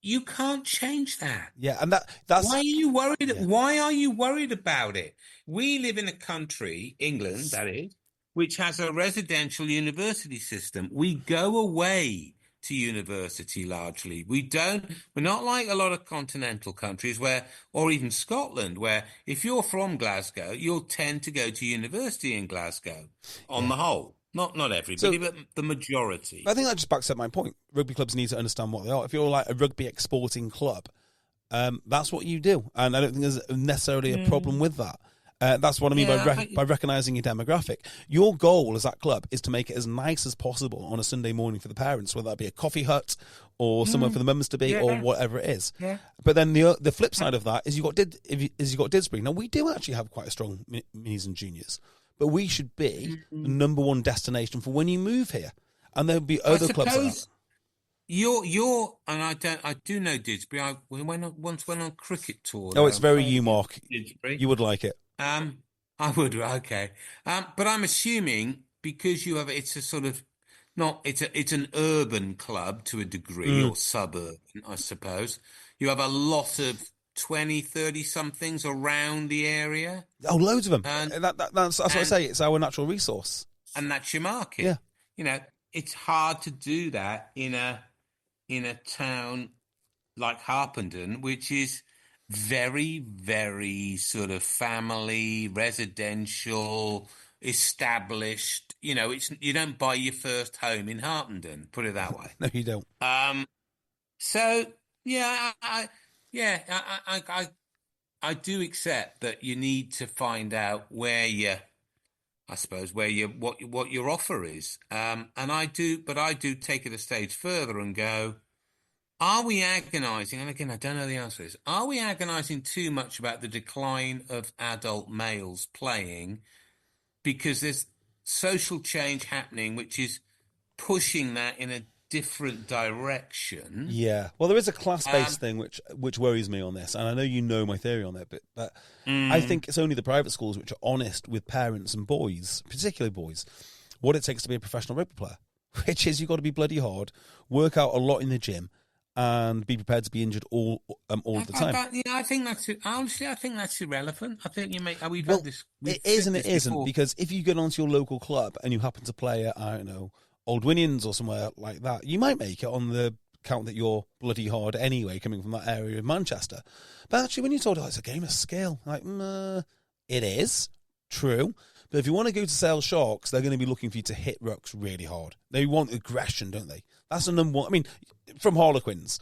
You can't change that. Yeah, and that's why are you worried? Yeah. Why are you worried about it? We live in a country, England, that is, which has a residential university system. We go away to university largely. We're not like a lot of continental countries or even Scotland, where if you're from Glasgow, you'll tend to go to university in Glasgow on the whole. Not everybody, but the majority. I think that just backs up my point. Rugby clubs need to understand what they are. If you're like a rugby exporting club, that's what you do. And I don't think there's necessarily a problem with that. That's what I mean by recognising your demographic. Your goal as that club is to make it as nice as possible on a Sunday morning for the parents, whether that be a coffee hut or somewhere for the mums to be or whatever it is. Yeah. But then the flip side of that is you got Didsbury. Now, we do actually have quite a strong minis and juniors. But we should be the number one destination for when you move here, and there'll be other clubs. Like that. You're, and I do know Didsbury. I once went on cricket tour. Oh, it's very you, Mark. Didsbury. You would like it. I would. Okay. But I'm assuming because you have, it's a sort of it's an urban club to a degree or suburban, I suppose. You have a lot of 20, 30 somethings around the area. Oh, loads of them. And that's what I say. It's our natural resource. And that's your market. Yeah. You know, it's hard to do that in a town like Harpenden, which is very, very sort of family, residential, established. You know, you don't buy your first home in Harpenden, put it that way. No, you don't. So, yeah, I do accept that you need to find out what your offer is. And I do take it a stage further and go, are we agonizing? And again, I don't know the answer to this. Are we agonizing too much about the decline of adult males playing because there's social change happening, which is pushing that in a different direction? Yeah. Well, there is a class-based thing which worries me on this, and I know you know my theory on it, but I think it's only the private schools which are honest with parents and boys, particularly boys, what it takes to be a professional rugby player, which is you've got to be bloody hard, work out a lot in the gym, and be prepared to be injured all the time. I think that's honestly. I think that's irrelevant. I think you make. We've well, had this. It is and it isn't before. Because if you get onto your local club and you happen to play at, I don't know, Old Winions or somewhere like that, you might make it on the count that you're bloody hard anyway, coming from that area of Manchester. But actually, when you're told it's a game of skill, like it is true. But if you want to go to Sale Sharks, they're going to be looking for you to hit rucks really hard. They want aggression, don't they? That's the number one. I mean, from Harlequins,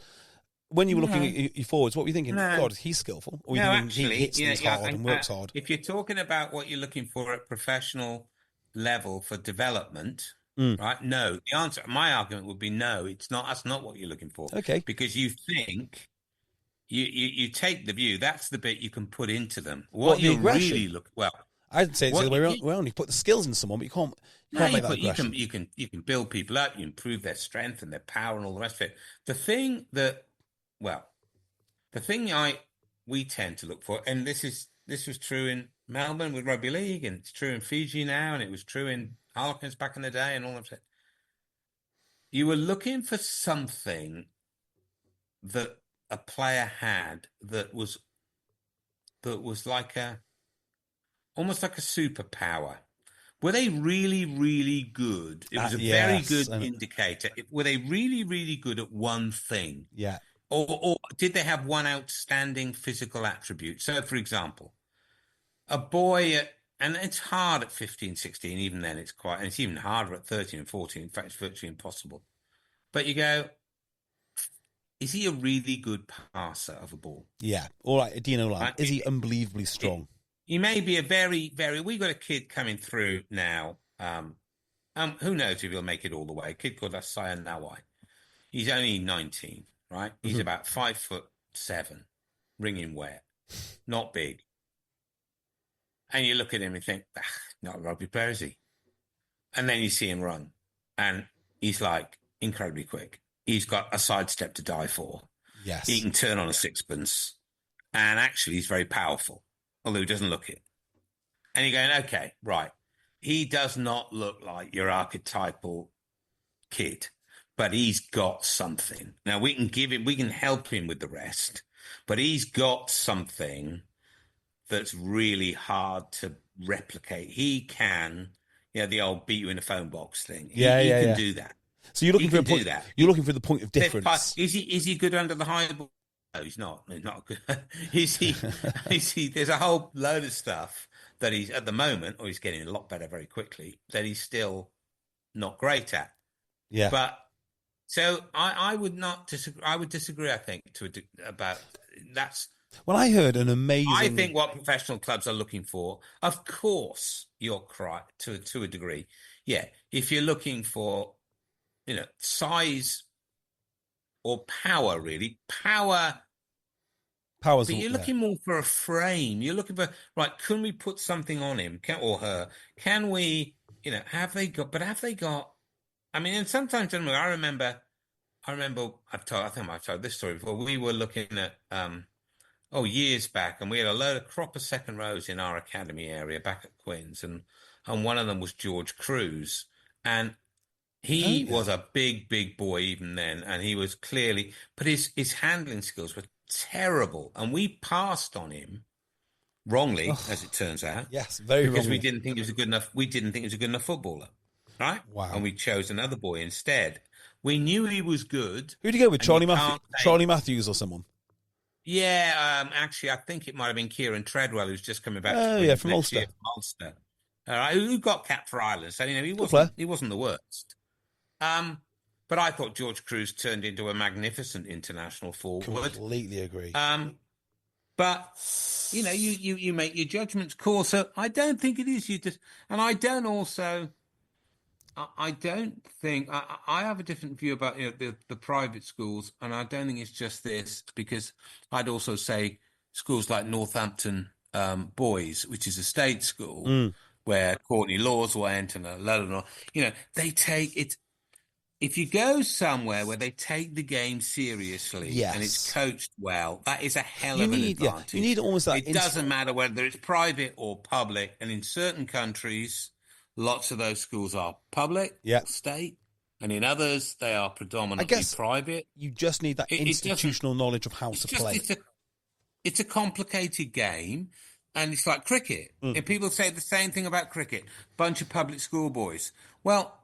when you were looking at your forwards, what were you thinking? God, he's skillful. Or he hits things hard and works hard. If you're talking about what you're looking for at professional level for development, right? No. The answer, my argument would be no. It's not. That's not what you're looking for. Okay. Because you think you take the view. That's the bit you can put into them. What you really look well. I'd say it's the other way around. You put the skills in someone, but you can't make that aggression. You can build people up, you improve their strength and their power and all the rest of it. The thing we tend to look for, and this was true in Melbourne with rugby league, and it's true in Fiji now, and it was true in Harlequins back in the day, and all of that. You were looking for something that a player had that was like almost like a superpower, Were they really, really good? It was a very good indicator. Were they really, really good at one thing? Yeah. Or did they have one outstanding physical attribute? So, for example, a boy, and it's hard at 15, 16, even then and it's even harder at 13 and 14. In fact, it's virtually impossible. But you go, is he a really good passer of a ball? Yeah. All right, Dino Lamb. Right? Is he unbelievably strong? He may be a very, very... We've got a kid coming through now. Who knows if he'll make it all the way. A kid called Asaya Nawai. He's only 19, right? He's about 5'7", wringing wet, not big. And you look at him and think, not a rugby player, is he? And then you see him run, and he's like incredibly quick. He's got a sidestep to die for. Yes. He can turn on a sixpence, and actually he's very powerful, although he doesn't look it. And you're going, okay, right. He does not look like your archetypal kid, but he's got something. Now we can help him with the rest, but he's got something that's really hard to replicate. He can, the old beat you in a phone box thing. He can do that. So you're looking for a point. You're looking for the point of difference. Is he good under the high ball? No, he's not. He's not good. Is he? There's a whole load of stuff that he's at the moment, or he's getting a lot better very quickly, that he's still not great at. Yeah. But so I would not disagree. I would disagree. I think about that's. Well, I heard an amazing... I think what professional clubs are looking for, of course, you're correct to a degree. Yeah, if you're looking for, size or power, really. Power's but you're looking more for a frame. You're looking for, right, can we put something on him or her? Can we, have they got... I mean, and sometimes, I remember, I think I've told this story before. We were looking at... years back, and we had a load of cropper second rows in our academy area back at Queen's, and one of them was George Cruz, and he was a big, big boy even then, and he was clearly, but his handling skills were terrible, and we passed on him wrongly, as it turns out. Yes, very wrongly. Because we didn't think he was a good enough. We didn't think he was a good enough footballer, right? Wow. And we chose another boy instead. We knew he was good. Who'd you go with? Charlie Matthews or someone? Yeah, actually, I think it might have been Kieran Treadwell, who's just coming back. From Ulster. All right, who got capped for Ireland? So he wasn't the worst. But I thought George Cruz turned into a magnificent international forward. Completely agree. But you make your judgments call. So I don't think it is and I don't also. I don't think I have a different view about the private schools, and I don't think it's just this, because I'd also say schools like Northampton Boys, which is a state school where Courtney Laws went, and they take it. If you go somewhere where they take the game seriously and it's coached well, that is a hell of an advantage. You need almost that. It doesn't matter whether it's private or public, and in certain countries. Lots of those schools are public, state, and in others, they are predominantly private. You just need that institutional knowledge of how to play. It's a complicated game, and it's like cricket. And people say the same thing about cricket. Bunch of public school boys. Well,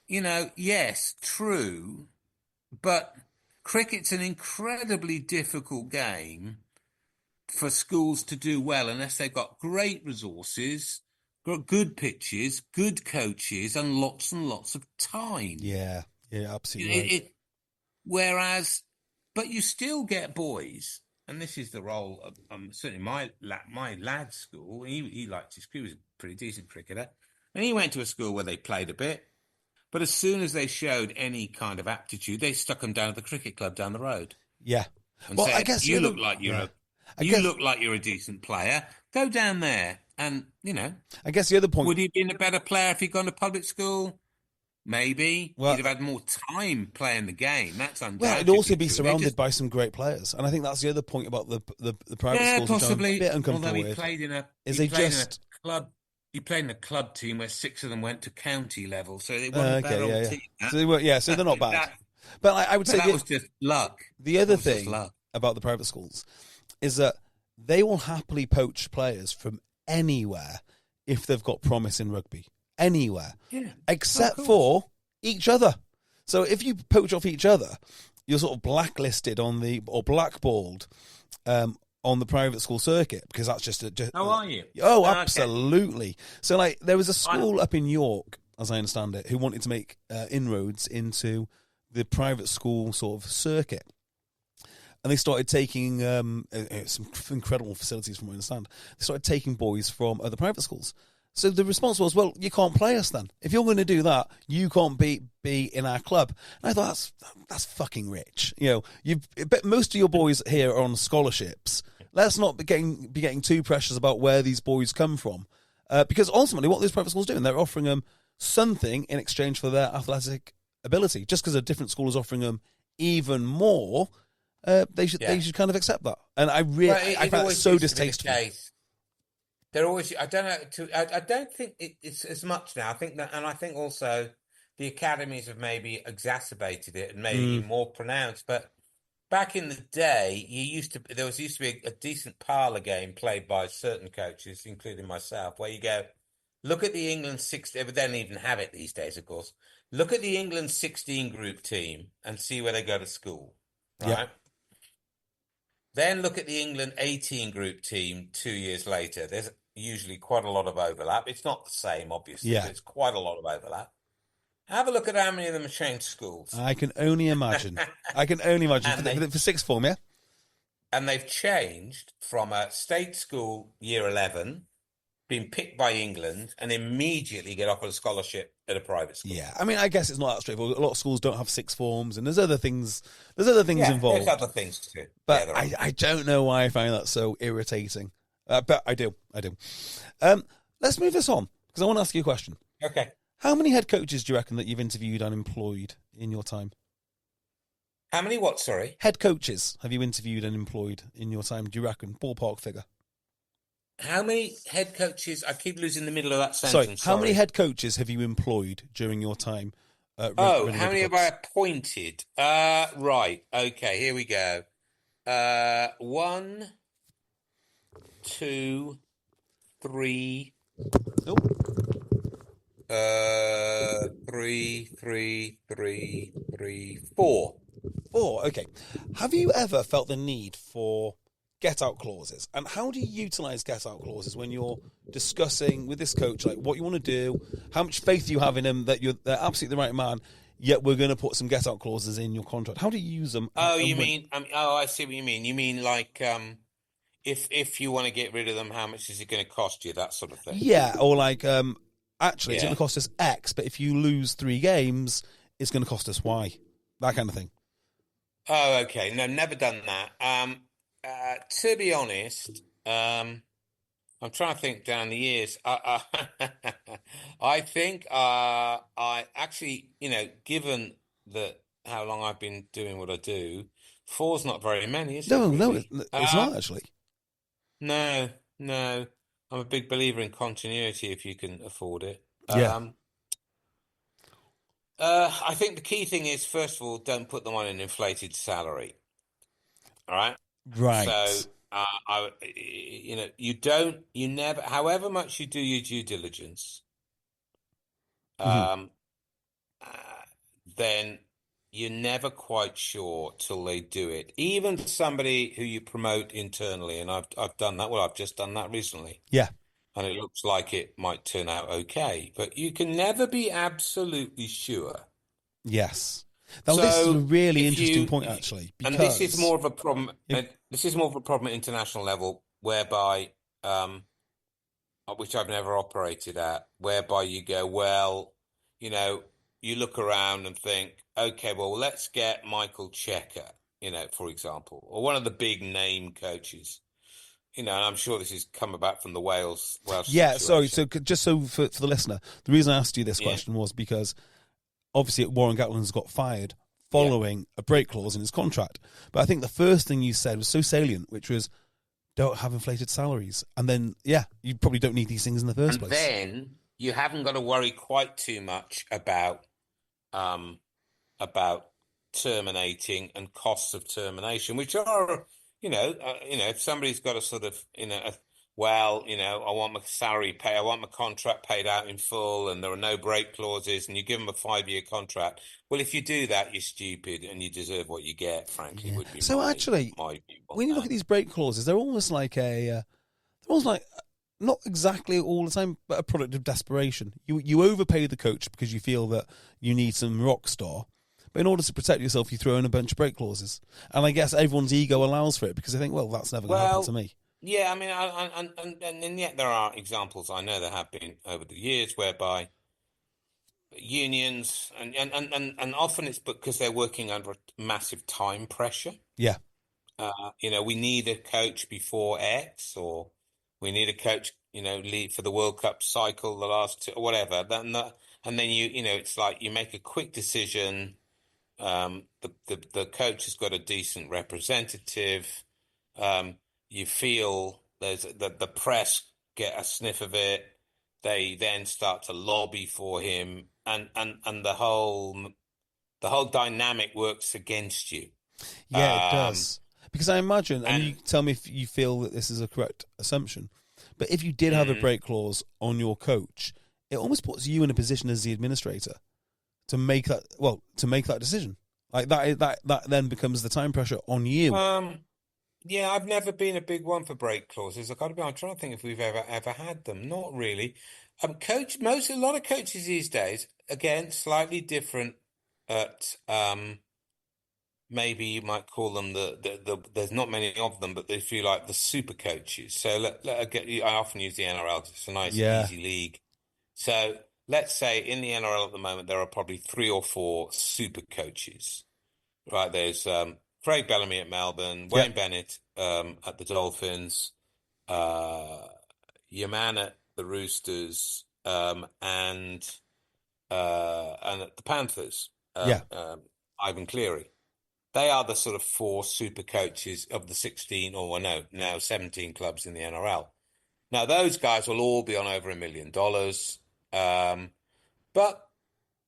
yes, true, but cricket's an incredibly difficult game for schools to do well unless they've got great resources, got good pitches, good coaches, and lots of time. Yeah, absolutely. Whereas, but you still get boys, and this is the role of certainly my lad's school. He liked his school. He was a pretty decent cricketer, and he went to a school where they played a bit. But as soon as they showed any kind of aptitude, they stuck them down at the cricket club down the road. Yeah, and said, I guess you look like you're a decent player. Go down there. And, I guess the other point... Would he have been a better player if he'd gone to public school? Maybe. He'd have had more time playing the game. That's undoubtedly. Well, he'd also be surrounded by some great players. And I think that's the other point about the private schools. Possibly. Which I'm a bit uncomfortable Although with. He played in a club team where 6 of them went to county level. So they weren't bad on the team. So they're not bad. But I would say... That was just luck. The other thing about the private schools is that they will happily poach players from anywhere if they've got promise in rugby anywhere, Yeah. except for each other. So if you poach off each other, you're sort of blacklisted or blackballed on the private school circuit, because that's just How are you? Oh, Okay. absolutely. So, like, there was a school up in York, as I understand it, who wanted to make inroads into the private school sort of circuit. And they started taking some incredible facilities, from what I understand. They started taking boys from other private schools. So the response was, well, you can't play us then. If you're going to do that, you can't be in our club. And I thought, that's fucking rich. You know, but most of your boys here are on scholarships. Let's not be getting too precious about where these boys come from. Because ultimately, what these private schools are doing, they're offering them something in exchange for their athletic ability. Just because a different school is offering them even more, they should kind of accept that. And I find it so distasteful. They're always. I don't know. I don't think it's as much now. I think that, and I think also the academies have maybe exacerbated it and made it even more pronounced. But back in the day, there used to be a decent parlour game played by certain coaches, including myself, where you go, look at the England 16. They don't even have it these days, of course. Look at the England 16 group team and see where they go to school, right? Yeah. Then look at the England 18 group team 2 years later. There's usually quite a lot of overlap. It's not the same, obviously, but it's quite a lot of overlap. Have a look at how many of them have changed schools. I can only imagine. For sixth form, yeah? And they've changed from a state school year 11, being picked by England, and immediately get offered a scholarship at a private school. Yeah, I mean, I guess it's not that straightforward. A lot of schools don't have sixth forms, and there's other things involved. There's other things too. But I don't know why I find that so irritating. But I do. Let's move this on, because I want to ask you a question. Okay. How many head coaches do you reckon that you've interviewed and employed in your time? How many what, sorry? Head coaches have you interviewed and employed in your time, do you reckon? Ballpark figure. How many head coaches? I keep losing the middle of that sentence. Sorry, how many head coaches have you employed during your time? How many have I appointed? Right. Okay, here we go. 1, 2, 3. Oh. 3, 4. 4, okay. Have you ever felt the need for get-out clauses? And how do you utilise get-out clauses when you're discussing with this coach, like, what you want to do, how much faith you have in him that they're absolutely the right man, yet we're going to put some get-out clauses in your contract? How do you use them? Oh, you mean... I see what you mean. You mean like... If you want to get rid of them, how much is it going to cost you? That sort of thing. Yeah, or like, actually, it's going to cost us X, but if you lose 3 games, it's going to cost us Y. That kind of thing. Oh, okay. No, never done that. To be honest, I'm trying to think down the years. I think I actually, given that how long I've been doing what I do, 4's not very many, is it? No, it's not actually. No. I'm a big believer in continuity if you can afford it. Yeah. I think the key thing is, first of all, don't put them on an inflated salary. All right? Right. So, you never, however much you do your due diligence, then you're never quite sure till they do it. Even somebody who you promote internally, and I've done that. Well, I've just done that recently. Yeah. And it looks like it might turn out okay, but you can never be absolutely sure. Yes. Now, this is a really interesting point, actually. Because... And this is more of a problem. This is more of a problem at international level, whereby, which I've never operated at, whereby you go, well, you look around and think, okay, well, let's get Michael Checker, for example, or one of the big name coaches. And I'm sure this has come about from the Wales yeah, situation. sorry. So just so for the listener, the reason I asked you this question was because obviously Warren Gatland's got fired following a break clause in his contract. But I think the first thing you said was so salient, which was don't have inflated salaries. And then, you probably don't need these things in the first place. And then you haven't got to worry quite too much about terminating and costs of termination, which are... if somebody's got a sort of, well, I want my salary pay, I want my contract paid out in full, and there are no break clauses, and you give them a 5-year contract. Well, if you do that, you're stupid, and you deserve what you get. Frankly, would be so. my Actually, view on when you look that. at these break clauses, they're almost like not exactly all the time, but a product of desperation. You overpay the coach because you feel that you need some rock star. But in order to protect yourself, you throw in a bunch of break clauses. And I guess everyone's ego allows for it because they think, well, that's never going to happen to me. Yeah, I mean, and yet there are examples, I know there have been over the years, whereby unions, and often it's because they're working under massive time pressure. Yeah. We need a coach before X, or we need a coach, lead for the World Cup cycle, the last two, or whatever. And then it's like you make a quick decision. The coach has got a decent representative. You feel the press get a sniff of it. They then start to lobby for him, and the whole dynamic works against you. Yeah, it does. Because I imagine, and you tell me if you feel that this is a correct assumption, but if you did have a break clause on your coach, it almost puts you in a position as the administrator to make that decision. Like that then becomes the time pressure on you. Yeah, I've never been a big one for break clauses. I'm trying to think if we've ever had them. Not really. A lot of coaches these days, again, slightly different at maybe you might call them there's not many of them, but if you like, the super coaches. So I often use the NRL because it's a nice, easy league. So let's say in the NRL at the moment, there are probably 3 or 4 super coaches, right? There's Craig Bellamy at Melbourne, Wayne Bennett at the Dolphins, your man at the Roosters, and at the Panthers, Ivan Cleary. They are the sort of 4 super coaches of the 16, or now 17 clubs in the NRL. Now, those guys will all be on over $1 million, but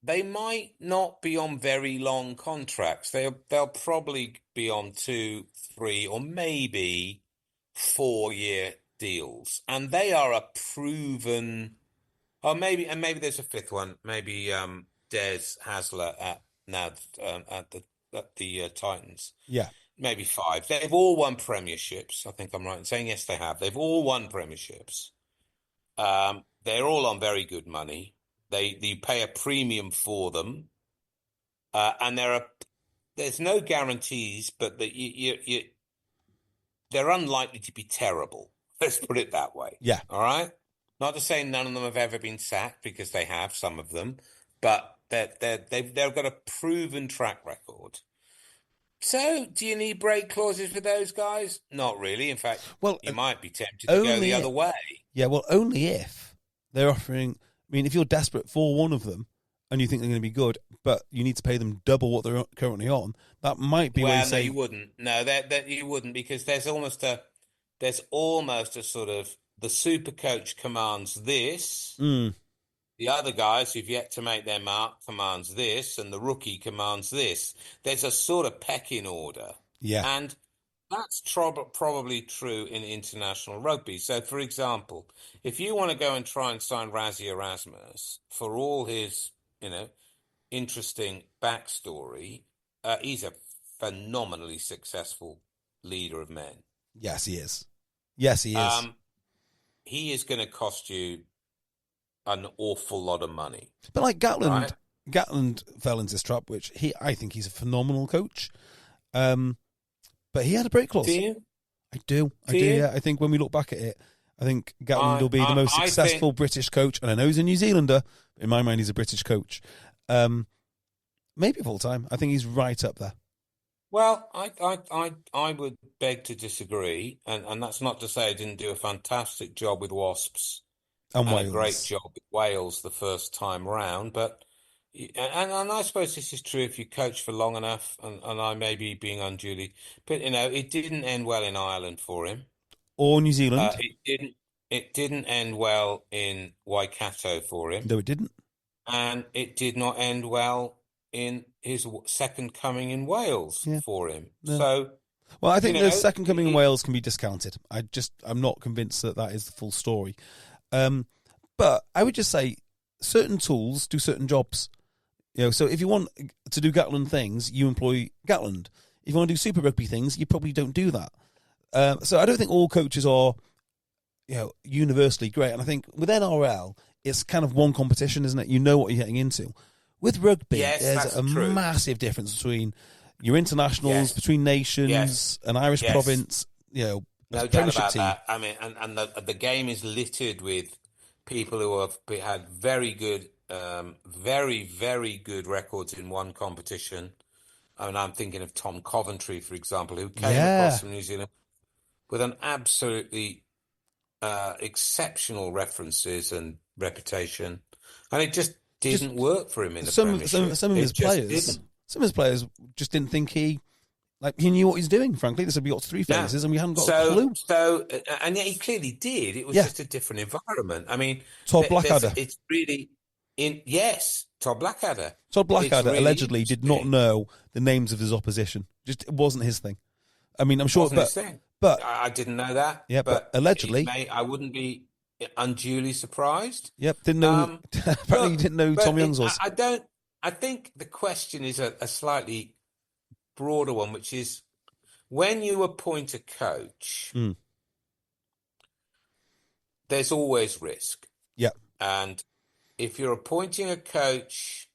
they might not be on very long contracts. They'll probably be on 2, 3, or maybe 4-year deals, and they are a proven. Oh, maybe there's a 5th one. Maybe Des Hasler at the Titans. Yeah, maybe 5. They've all won premierships. I think I'm right in saying yes, they have. They've all won premierships. They're all on very good money. You pay a premium for them, and there's no guarantees, but they're unlikely to be terrible. Let's put it that way. Yeah. All right. Not to say none of them have ever been sacked, because they have, some of them, but they've got a proven track record. So, do you need break clauses for those guys? Not really. In fact, you might be tempted to go the other way. Yeah, well, only if they're offering. I mean, if you're desperate for one of them and you think they're going to be good, but you need to pay them double what they're currently on, that might be where you say... you wouldn't. No, that you wouldn't, because there's almost a sort of, the super coach commands this, the other guys who've yet to make their mark commands this, and the rookie commands this. There's a sort of pecking order. Yeah. And that's probably true in international rugby. So, for example, if you want to go and try and sign Rassie Erasmus for all his, interesting backstory, he's a phenomenally successful leader of men. Yes, he is. Yes, he is. He is going to cost you an awful lot of money. But like Gatland, right? Gatland fell into this trap, which I think he's a phenomenal coach. But he had a break clause. Do you? I do. Yeah. I think when we look back at it, I think Gatland will be the most successful British coach. And I know he's a New Zealander. In my mind, he's a British coach. Maybe of all time. I think he's right up there. Well, I would beg to disagree. And that's not to say I didn't do a fantastic job with Wasps and a great job with Wales the first time round. But and I suppose this is true if you coach for long enough, and I may be being unduly, but it didn't end well in Ireland for him, or New Zealand. It didn't end well in Waikato for him. No, it didn't, and it did not end well in his second coming in Wales for him. No. So Well, I think You the know, second coming in Wales can be discounted. I'm not convinced that is the full story. But I would just say certain tools do certain jobs. So if you want to do Gatland things, you employ Gatland. If you want to do Super Rugby things, you probably don't do that. So I don't think all coaches are, universally great. And I think with NRL, it's kind of one competition, isn't it? You know what you're getting into. With rugby, there's a massive difference between your internationals, between nations, an Irish province, no doubt about that. I mean, and the game is littered with people who have had very good, very, very good records in one competition. I mean, I'm thinking of Tom Coventry, for example, who came across from New Zealand with an absolutely exceptional references and reputation, and it just didn't work for him in the Premiership. Some of his players just didn't think he knew what he's doing. Frankly, this would be got three phases, and we hadn't got a clue. So, and yet he clearly did. It was just a different environment. I mean, Todd Blackadder. It's really Todd Blackadder. Todd Blackadder really allegedly did not know the names of his opposition. Just it wasn't his thing. I mean, I'm sure, but I didn't know that. Yeah, but allegedly, I wouldn't be unduly surprised. Yep, didn't know. Apparently, you didn't know Tom Youngs was. I think the question is a slightly broader one, which is when you appoint a coach, there's always risk. Yeah, and if you're appointing a coach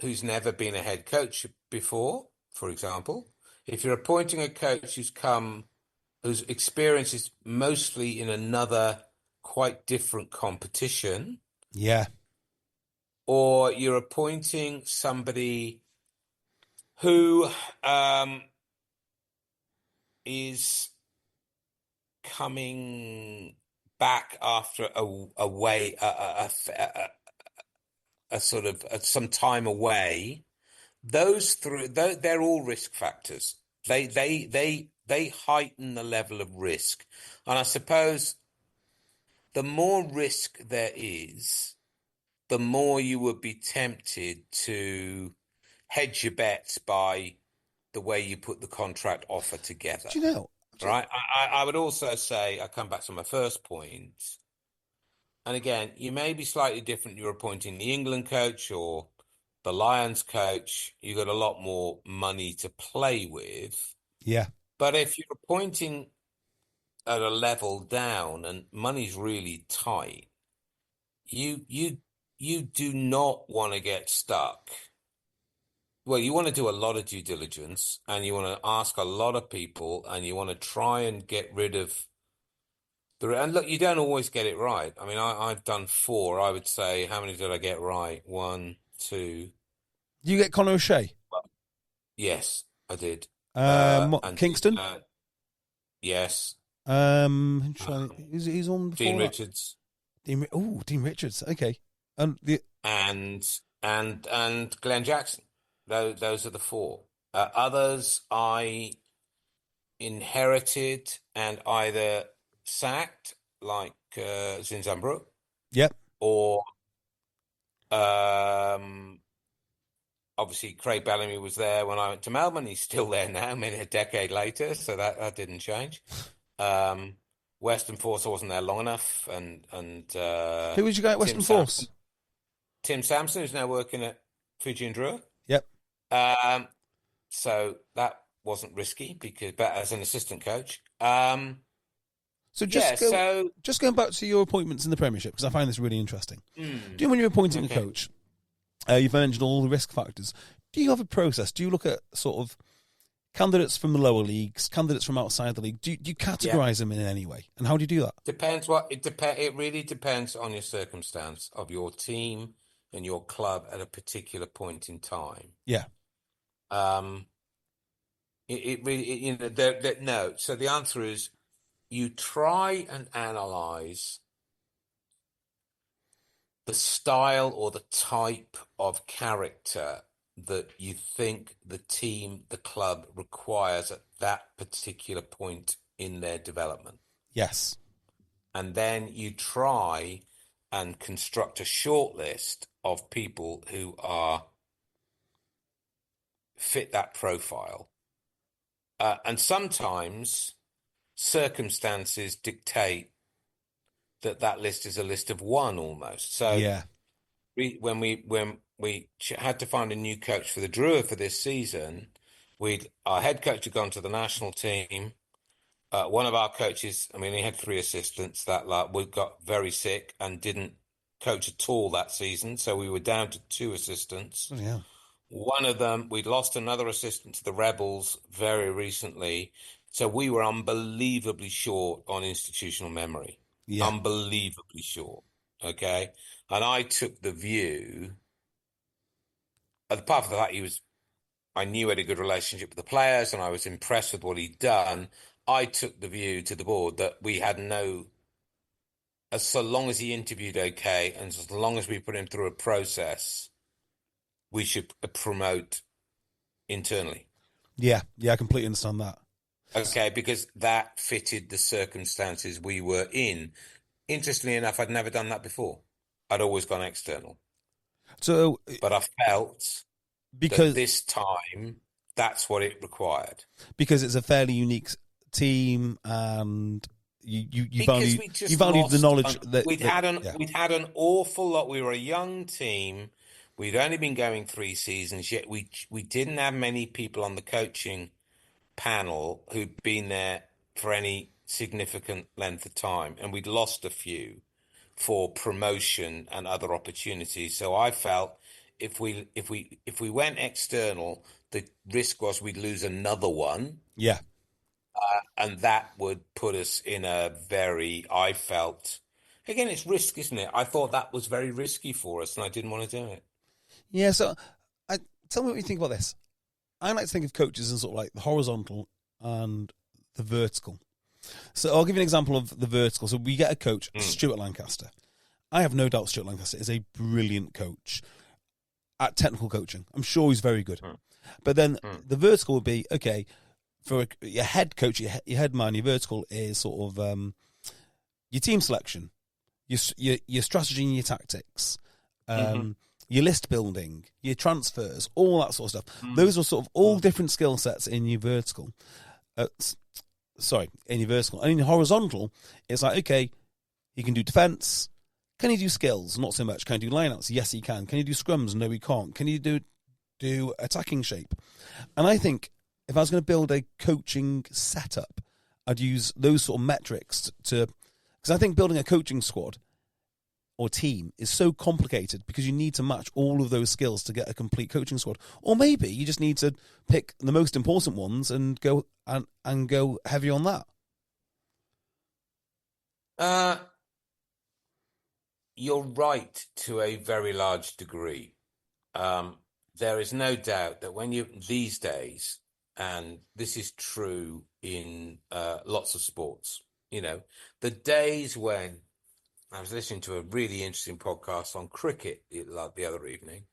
who's never been a head coach before, for example, if you're appointing a coach whose experience is mostly in another quite different competition, or you're appointing somebody who is coming back after some time away, they're all risk factors. They heighten the level of risk, and I suppose the more risk there is, the more you would be tempted to hedge your bets by the way you put the contract offer together. Do you know? Right. I would also say, I come back to my first point, and again, you may be slightly different. You're appointing the England coach or the Lions coach. You got a lot more money to play with. Yeah. But if you're appointing at a level down and money's really tight, you do not want to get stuck. Well, you want to do a lot of due diligence, and you want to ask a lot of people, and you want to try and get rid of and look, you don't always get it right. I mean, I've done 4. I would say, how many did I get right? 1, 2. You get Conor O'Shea? Yes, I did. Kingston? Yes. He's on before Dean Richards. Dean Richards. Okay. And Glenn Jackson. Those are the 4. Others I inherited and either sacked, like Zinzambrook. Yep. Or obviously Craig Bellamy was there when I went to Melbourne. He's still there now, I mean, a decade later, so that didn't change. Western Force, I wasn't there long enough. And who was your guy at Western Force? Tim Sampson, who's now working at Fiji and Drua. Yep. So that wasn't risky but as an assistant coach. Just going back to your appointments in the Premiership, because I find this really interesting. Do you know when you're appointing a coach, you've mentioned all the risk factors. Do you have a process? Do you look at sort of candidates from the lower leagues, candidates from outside the league? Do you categorise them in any way? And how do you do that? It really depends on your circumstance of your team and your club at a particular point in time. Yeah. It really, no. So the answer is, you try and analyze the style or the type of character that you think the team, the club requires at that particular point in their development. Yes. And then you try and construct a short list of people who fit that profile. And sometimes circumstances dictate that list is a list of one almost. So when we had to find a new coach for the Drua for this season, our head coach had gone to the national team. One of our coaches, I mean, he had 3 assistants that we got very sick and didn't coach at all that season. So we were down to 2 assistants. Oh, yeah. One of them, we'd lost another assistant to the Rebels very recently. So we were unbelievably short on institutional memory. Yeah. Unbelievably short. Okay. And I took the view, apart from that, I knew he had a good relationship with the players and I was impressed with what he'd done. I took the view to the board that we had so long as he interviewed okay, and as long as we put him through a process, we should promote internally. Yeah, I completely understand that. Okay, because that fitted the circumstances we were in. Interestingly enough, I'd never done that before. I'd always gone external. But I felt that this time, that's what it required. Because it's a fairly unique team, and you value the knowledge we'd had an awful lot. We were a young team. We'd only been going 3 seasons, yet we didn't have many people on the coaching panel who'd been there for any significant length of time, and we'd lost a few for promotion and other opportunities. So I felt if we went external, the risk was we'd lose another one. Yeah. And that would put us in I felt, again, it's risk, isn't it? I thought that was very risky for us and I didn't want to do it. Yeah, so tell me what you think about this. I like to think of coaches as sort of like the horizontal and the vertical. So I'll give you an example of the vertical. So we get a coach, Stuart Lancaster. I have no doubt Stuart Lancaster is a brilliant coach at technical coaching. I'm sure he's very good. But then the vertical would be, okay, for your head coach, your head man, your vertical is sort of your team selection, your strategy and your tactics, your list building, your transfers, all that sort of stuff. Those are sort of all different skill sets in your vertical. In your vertical. And in your horizontal, it's like, okay, he can do defence. Can he do skills? Not so much. Can he do lineouts? Yes, he can. Can he do scrums? No, he can't. Can he do attacking shape? And I think if I was going to build a coaching setup, I'd use those sort of metrics because I think building a coaching squad or team is so complicated because you need to match all of those skills to get a complete coaching squad. Or maybe you just need to pick the most important ones and go and go heavy on that. You're right to a very large degree. There is no doubt that these days, and this is true in lots of sports, the days when I was listening to a really interesting podcast on cricket the other evening,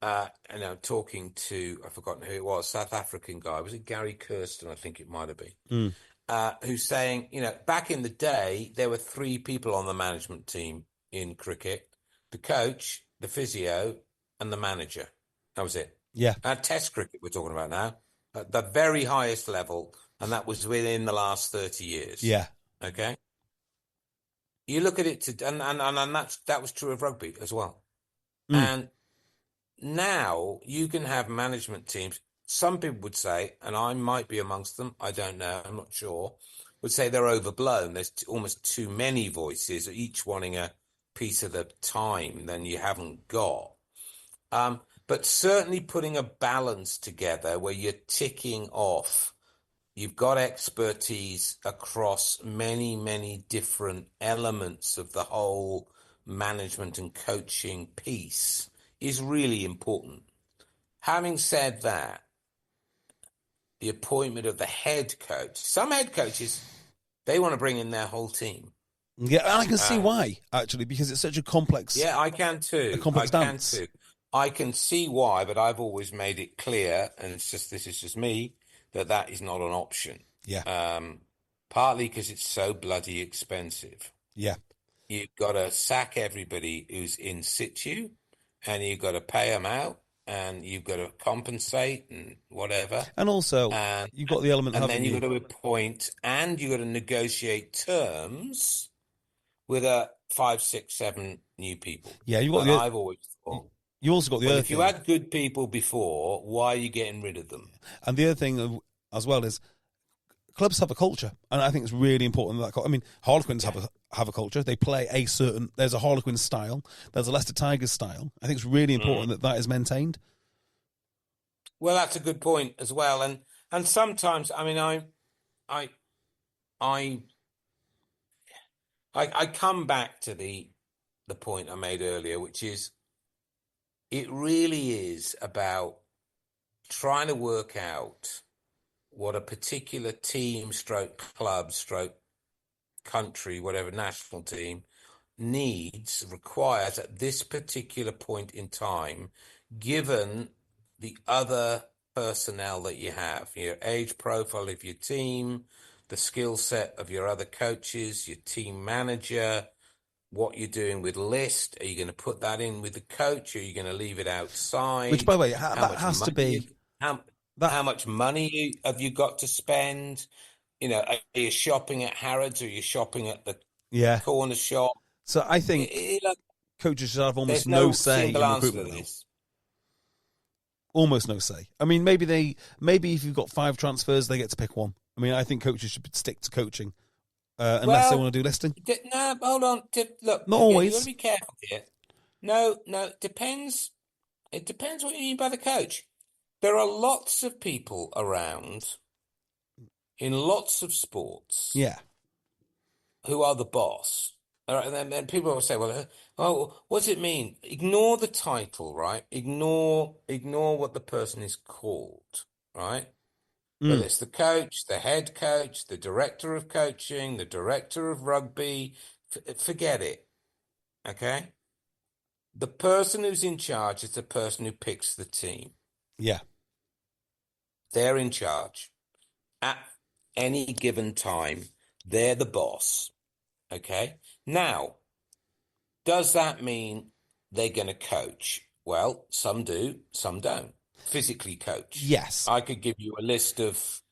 and I'm talking to, I've forgotten who it was, South African guy. Was it Gary Kirsten? I think it might have been. Who's saying, back in the day, there were 3 people on the management team in cricket: the coach, the physio, and the manager. That was it. Yeah. Test cricket we're talking about now, at the very highest level, and that was within the last 30 years. Yeah. Okay. You look at it, and that was true of rugby as well. And now you can have management teams. Some people would say, and I might be amongst them, I don't know, I'm not sure, would say they're overblown. There's almost too many voices, each wanting a piece of the time than you haven't got. But certainly putting a balance together where you're ticking off, you've got expertise across many, many different elements of the whole management and coaching piece is really important. Having said that, the appointment of the head coach, some head coaches, they want to bring in their whole team. Yeah, and I can see why, actually, because it's such a complex... Yeah, I can too. A complex dance. Can too. I can see why, but I've always made it clear, and this is just me, that is not an option. Yeah. Partly because it's so bloody expensive. Yeah. You've got to sack everybody who's in situ, and you've got to pay them out, and you've got to compensate and whatever. And also, you've got the element, and haven't then you've you? got to appoint, and you've got to negotiate terms with 5, 6, 7 new people. Yeah, you've got and I've always thought. You also got the other if thing. you had good people before, why are you getting rid of them? And the other thing as well is clubs have a culture, and I think it's really important that. I mean, Harlequins have a culture. They play there's a Harlequin style. There's a Leicester Tigers style. I think it's really important that is maintained. Well, that's a good point as well. And sometimes, I mean, I come back to the point I made earlier, which is it really is about trying to work out what a particular team, stroke club, stroke country, whatever national team requires at this particular point in time, given the other personnel that you have, your age profile of your team, the skill set of your other coaches, your team manager, what you're doing with list. Are you going to put that in with the coach? Or are you going to leave it outside? Which, by the way, that has to be... How much money have you got to spend? You know, are you shopping at Harrods or are you shopping at the corner shop? So I think coaches should have almost no say in recruitment. Almost no say. I mean, maybe if you've got 5 transfers, they get to pick one. I mean, I think coaches should stick to coaching unless they want to do listing. No, hold on. Look, not always. You've got to be careful here. No, it depends. It depends what you mean by the coach. There are lots of people around in lots of sports who are the boss. And then people will say, well, what does it mean? Ignore the title, right? Ignore what the person is called, right? Whether it's the coach, the head coach, the director of coaching, the director of rugby, forget it, okay? The person who's in charge is the person who picks the team. Yeah. They're in charge. At any given time, they're the boss. Okay? Now, does that mean they're going to coach? Well, some do, some don't. Physically coach. Yes. I could give you a list of,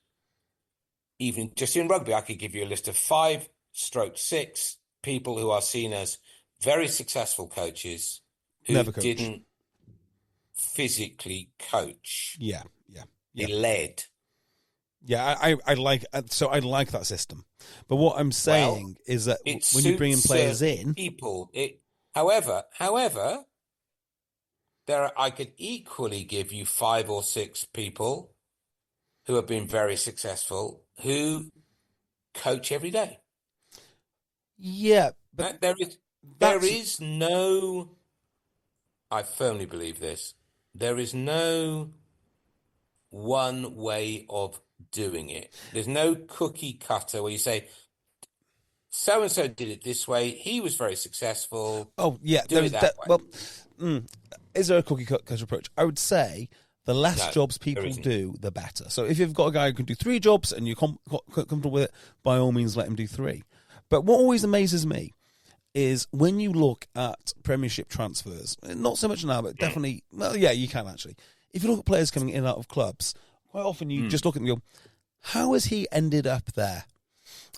even just in rugby, I could give you a list of 5/6 people who are seen as very successful coaches who didn't physically coach. Yeah. They led. Yeah, I like that system. But what I'm saying is that when you bring in players in, people, however, I could equally give you 5 or 6 people who have been very successful who coach every day. Yeah, but there is no. I firmly believe this. There is no one way of doing it. There's no cookie cutter where you say, so-and-so did it this way. He was very successful. Oh, yeah. Do it that way. Well, is there a cookie cutter approach? I would say the less jobs people do, the better. So if you've got a guy who can do 3 jobs and you're comfortable with it, by all means, let him do 3. But what always amazes me is when you look at Premiership transfers, not so much now, but definitely, well, yeah, you can actually. If you look at players coming in and out of clubs, quite often you just look at them and go, how has he ended up there?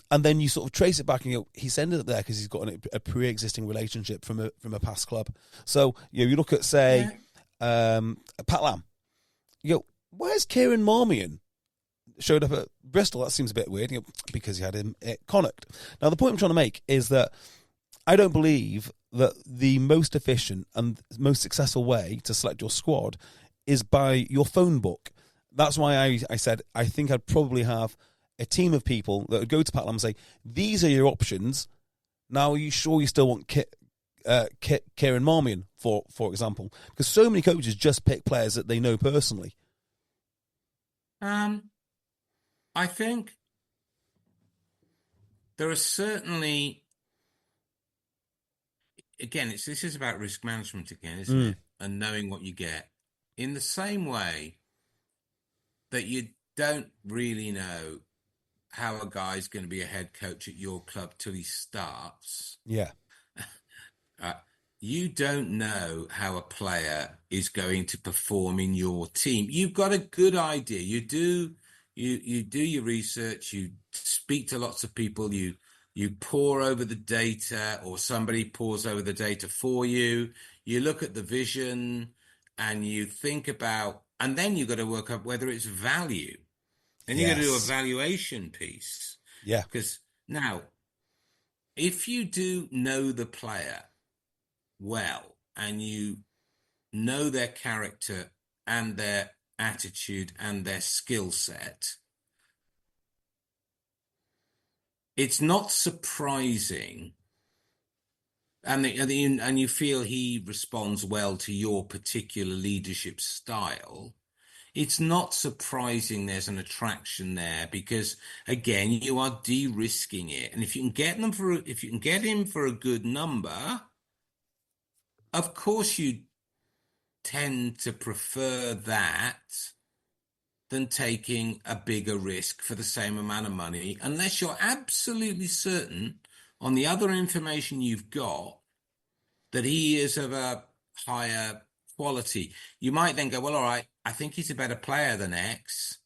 And then you sort of trace it back and you go, he's ended up there because he's got a pre-existing relationship from a past club. So you look at, say, Pat Lam. You go, where's Kieran Marmion? Showed up at Bristol. That seems a bit weird, because he had him at Connacht. Now, the point I'm trying to make is that I don't believe that the most efficient and most successful way to select your squad is by your phone book. That's why I said I think I'd probably have a team of people that would go to Pat Lam and say, these are your options. Now, are you sure you still want Kieran Marmion, for example? Because so many coaches just pick players that they know personally. I think there are certainly, again, this is about risk management again, isn't it? And knowing what you get. In the same way that you don't really know how a guy's going to be a head coach at your club till he starts. Yeah. you don't know how a player is going to perform in your team. You've got a good idea. You do your research, you speak to lots of people, you pore over the data, or somebody pores over the data for you. You look at the vision and you think about, and then you've got to work out whether it's value. And you've got to do a valuation piece. Yeah. Because now, if you do know the player well, and you know their character and their attitude and their skill set, it's not surprising, and you feel he responds well to your particular leadership style. It's not surprising there's an attraction there, because again, you are de-risking it. And if you can get him for a good number, of course you tend to prefer that than taking a bigger risk for the same amount of money, unless you're absolutely certain on the other information you've got that he is of a higher quality. You might then go, well, all right, I think he's a better player than X.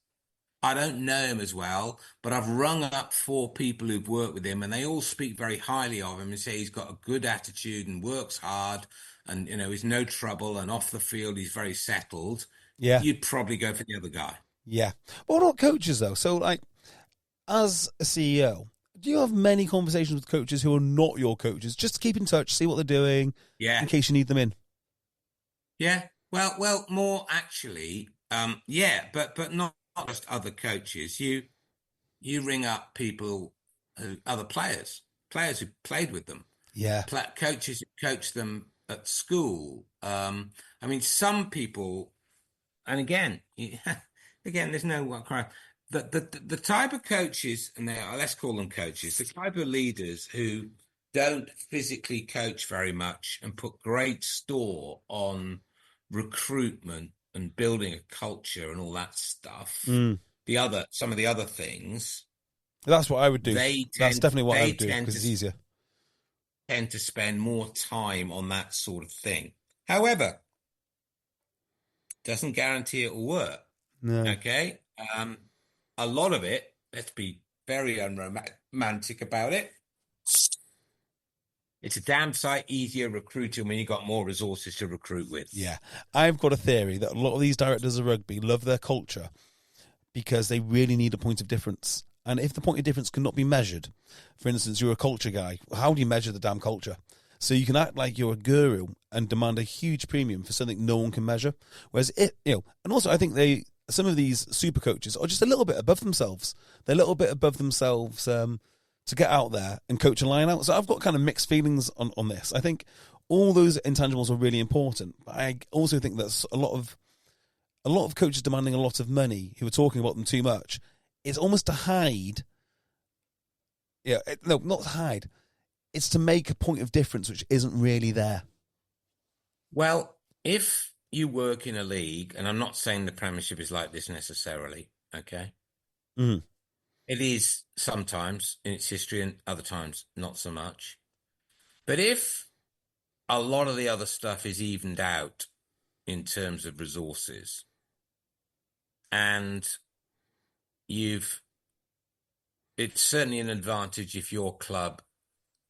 I don't know him as well, but I've rung up 4 people who've worked with him, and they all speak very highly of him and say he's got a good attitude and works hard, and he's no trouble, and off the field he's very settled. Yeah, you'd probably go for the other guy. Yeah. But what about coaches, though? So, like, as a CEO, do you have many conversations with coaches who are not your coaches, just to keep in touch, see what they're doing, in case you need them in? Yeah. Well, more actually, yeah, but not just other coaches. You ring up people, other players who played with them. Yeah. Coaches who coach them at school. I mean, some people, and again, there's no crime. The type of coaches, and let's call them coaches, the type of leaders who don't physically coach very much and put great store on recruitment and building a culture and all that stuff. Some of the other things. That's what I would do. That's definitely what I would do, because it's easier. Tend to spend more time on that sort of thing. However, doesn't guarantee it will work. No. Okay. A lot of it, let's be very unromantic about it, it's a damn sight easier recruiting when you've got more resources to recruit with. Yeah. I've got a theory that a lot of these directors of rugby love their culture because they really need a point of difference. And if the point of difference cannot be measured, for instance, you're a culture guy, how do you measure the damn culture? So you can act like you're a guru and demand a huge premium for something no one can measure. Whereas and also I think some of these super coaches are just a little bit above themselves. They're a little bit above themselves to get out there and coach a line out. So I've got kind of mixed feelings on this. I think all those intangibles are really important. But I also think there's a lot of coaches demanding a lot of money who are talking about them too much. It's almost to hide. Yeah, no, not to hide. It's to make a point of difference which isn't really there. Well, if you work in a league, and I'm not saying the Premiership is like this necessarily, okay? Mm. It is sometimes in its history, and other times not so much. But if a lot of the other stuff is evened out in terms of resources, and it's certainly an advantage if your club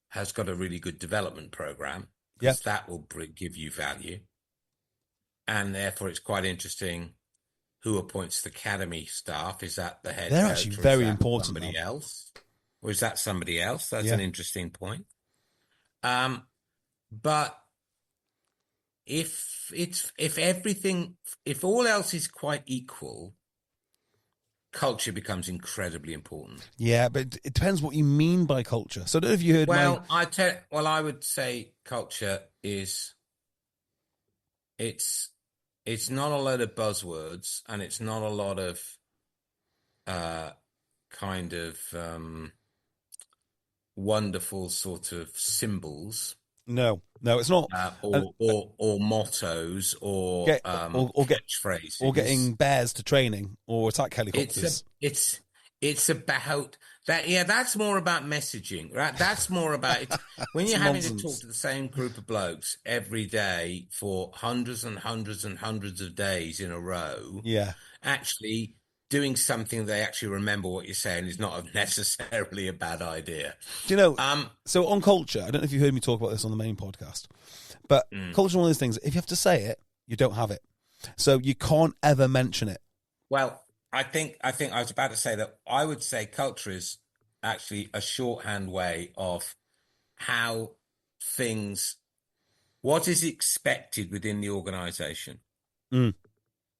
has got a really good development program, because that will give you value. And therefore, it's quite interesting who appoints the academy staff. Is that the head coach? They're actually very important. Somebody else? Or is that somebody else? That's an interesting point. But if all else is quite equal, culture becomes incredibly important. Yeah, but it depends what you mean by culture. So I don't know if you heard I would say culture is it's not a lot of buzzwords, and it's not a lot of wonderful sort of symbols. No, it's not. Or mottos, or catchphrases, or getting bears to training, or attack helicopters. It's It's about that. Yeah, that's more about messaging, right? That's more about it. When you're having to talk to the same group of blokes every day for hundreds and hundreds and hundreds of days in a row. Yeah. Actually doing something they actually remember what you're saying is not necessarily a bad idea. Do you know, so on culture, I don't know if you heard me talk about this on the main podcast, but culture is one of those things, if you have to say it, you don't have it. So you can't ever mention it. Well, I think I was about to say that I would say culture is actually a shorthand way of how what is expected within the organization.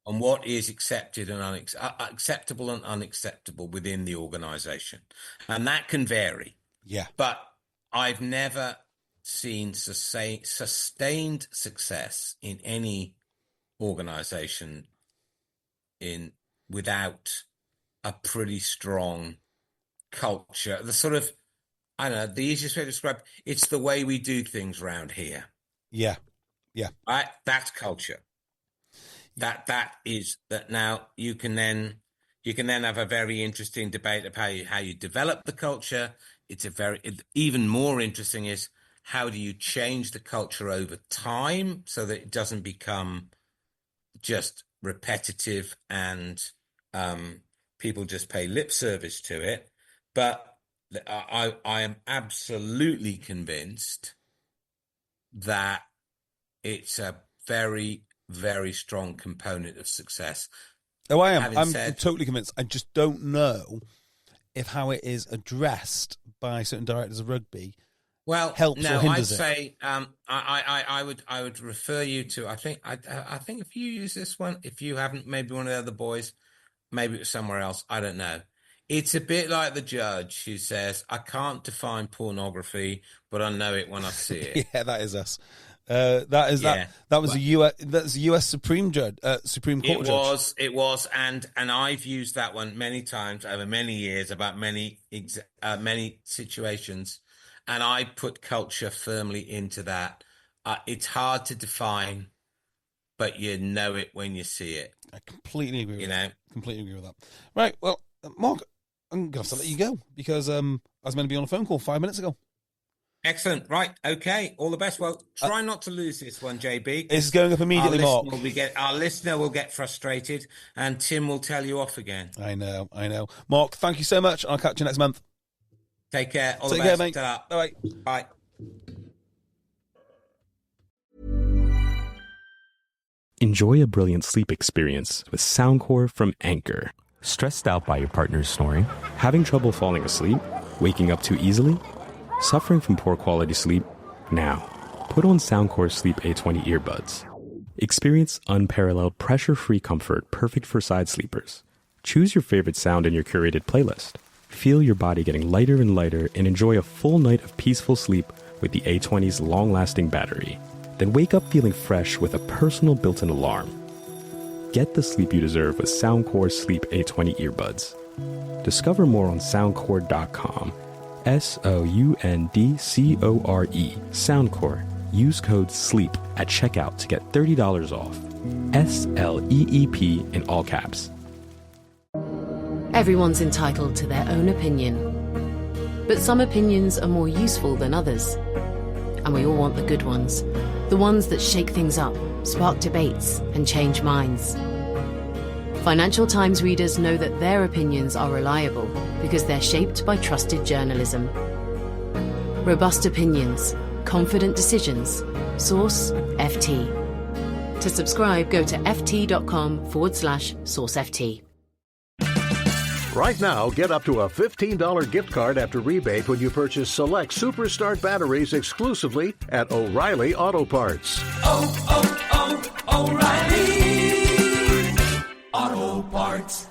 And what is accepted and acceptable and unacceptable within the organization. And that can vary. But I've never seen sustained success in any organization without a pretty strong culture. The sort of, I don't know, the easiest way to describe it's the way we do things around here. Yeah. Right? That's culture. That is that. Now you can then have a very interesting debate of how you develop the culture. Even more interesting is how do you change the culture over time so that it doesn't become just repetitive and people just pay lip service to it. But I am absolutely convinced that it's a very, very strong component of success. Oh, I am. I'm totally convinced. I just don't know if how it is addressed by certain directors of rugby helps or hinders say I would refer you to I think if you use this one, if you haven't, maybe one of the other boys, maybe it was somewhere else, I don't know. It's a bit like the judge who says, I can't define pornography, but I know it when I see it. Yeah, that is us. That was a US Supreme Court judge. It was, and I've used that one many times over many years about many situations, and I put culture firmly into that. It's hard to define, but you know it when you see it. I completely agree. Completely agree with that. Right, well, Mark, I'm gonna have to let you go because I was meant to be on a phone call 5 minutes ago. Excellent. Right. Okay. All the best. Well, try not to lose this one, JB. It's going up immediately, Mark. Our listener will get frustrated and Tim will tell you off again. I know. Mark, thank you so much. I'll catch you next month. Take care. All the best. Take care, mate. Bye. Bye. Enjoy a brilliant sleep experience with Soundcore from Anchor. Stressed out by your partner's snoring? Having trouble falling asleep? Waking up too easily? Suffering from poor quality sleep? Now, put on Soundcore Sleep A20 earbuds. Experience unparalleled pressure-free comfort perfect for side sleepers. Choose your favorite sound in your curated playlist. Feel your body getting lighter and lighter and enjoy a full night of peaceful sleep with the A20's long-lasting battery. Then wake up feeling fresh with a personal built-in alarm. Get the sleep you deserve with Soundcore Sleep A20 earbuds. Discover more on soundcore.com. SOUNDCORE. Soundcore. Use code SLEEP at checkout to get $30 off. SLEEP in all caps. Everyone's entitled to their own opinion. But some opinions are more useful than others. And we all want the good ones. The ones that shake things up, spark debates, and change minds. Financial Times readers know that their opinions are reliable because they're shaped by trusted journalism. Robust opinions, confident decisions. Source FT. To subscribe, go to ft.com/sourceft. Right now, get up to a $15 gift card after rebate when you purchase select Superstart batteries exclusively at O'Reilly Auto Parts. O'Reilly Auto Parts.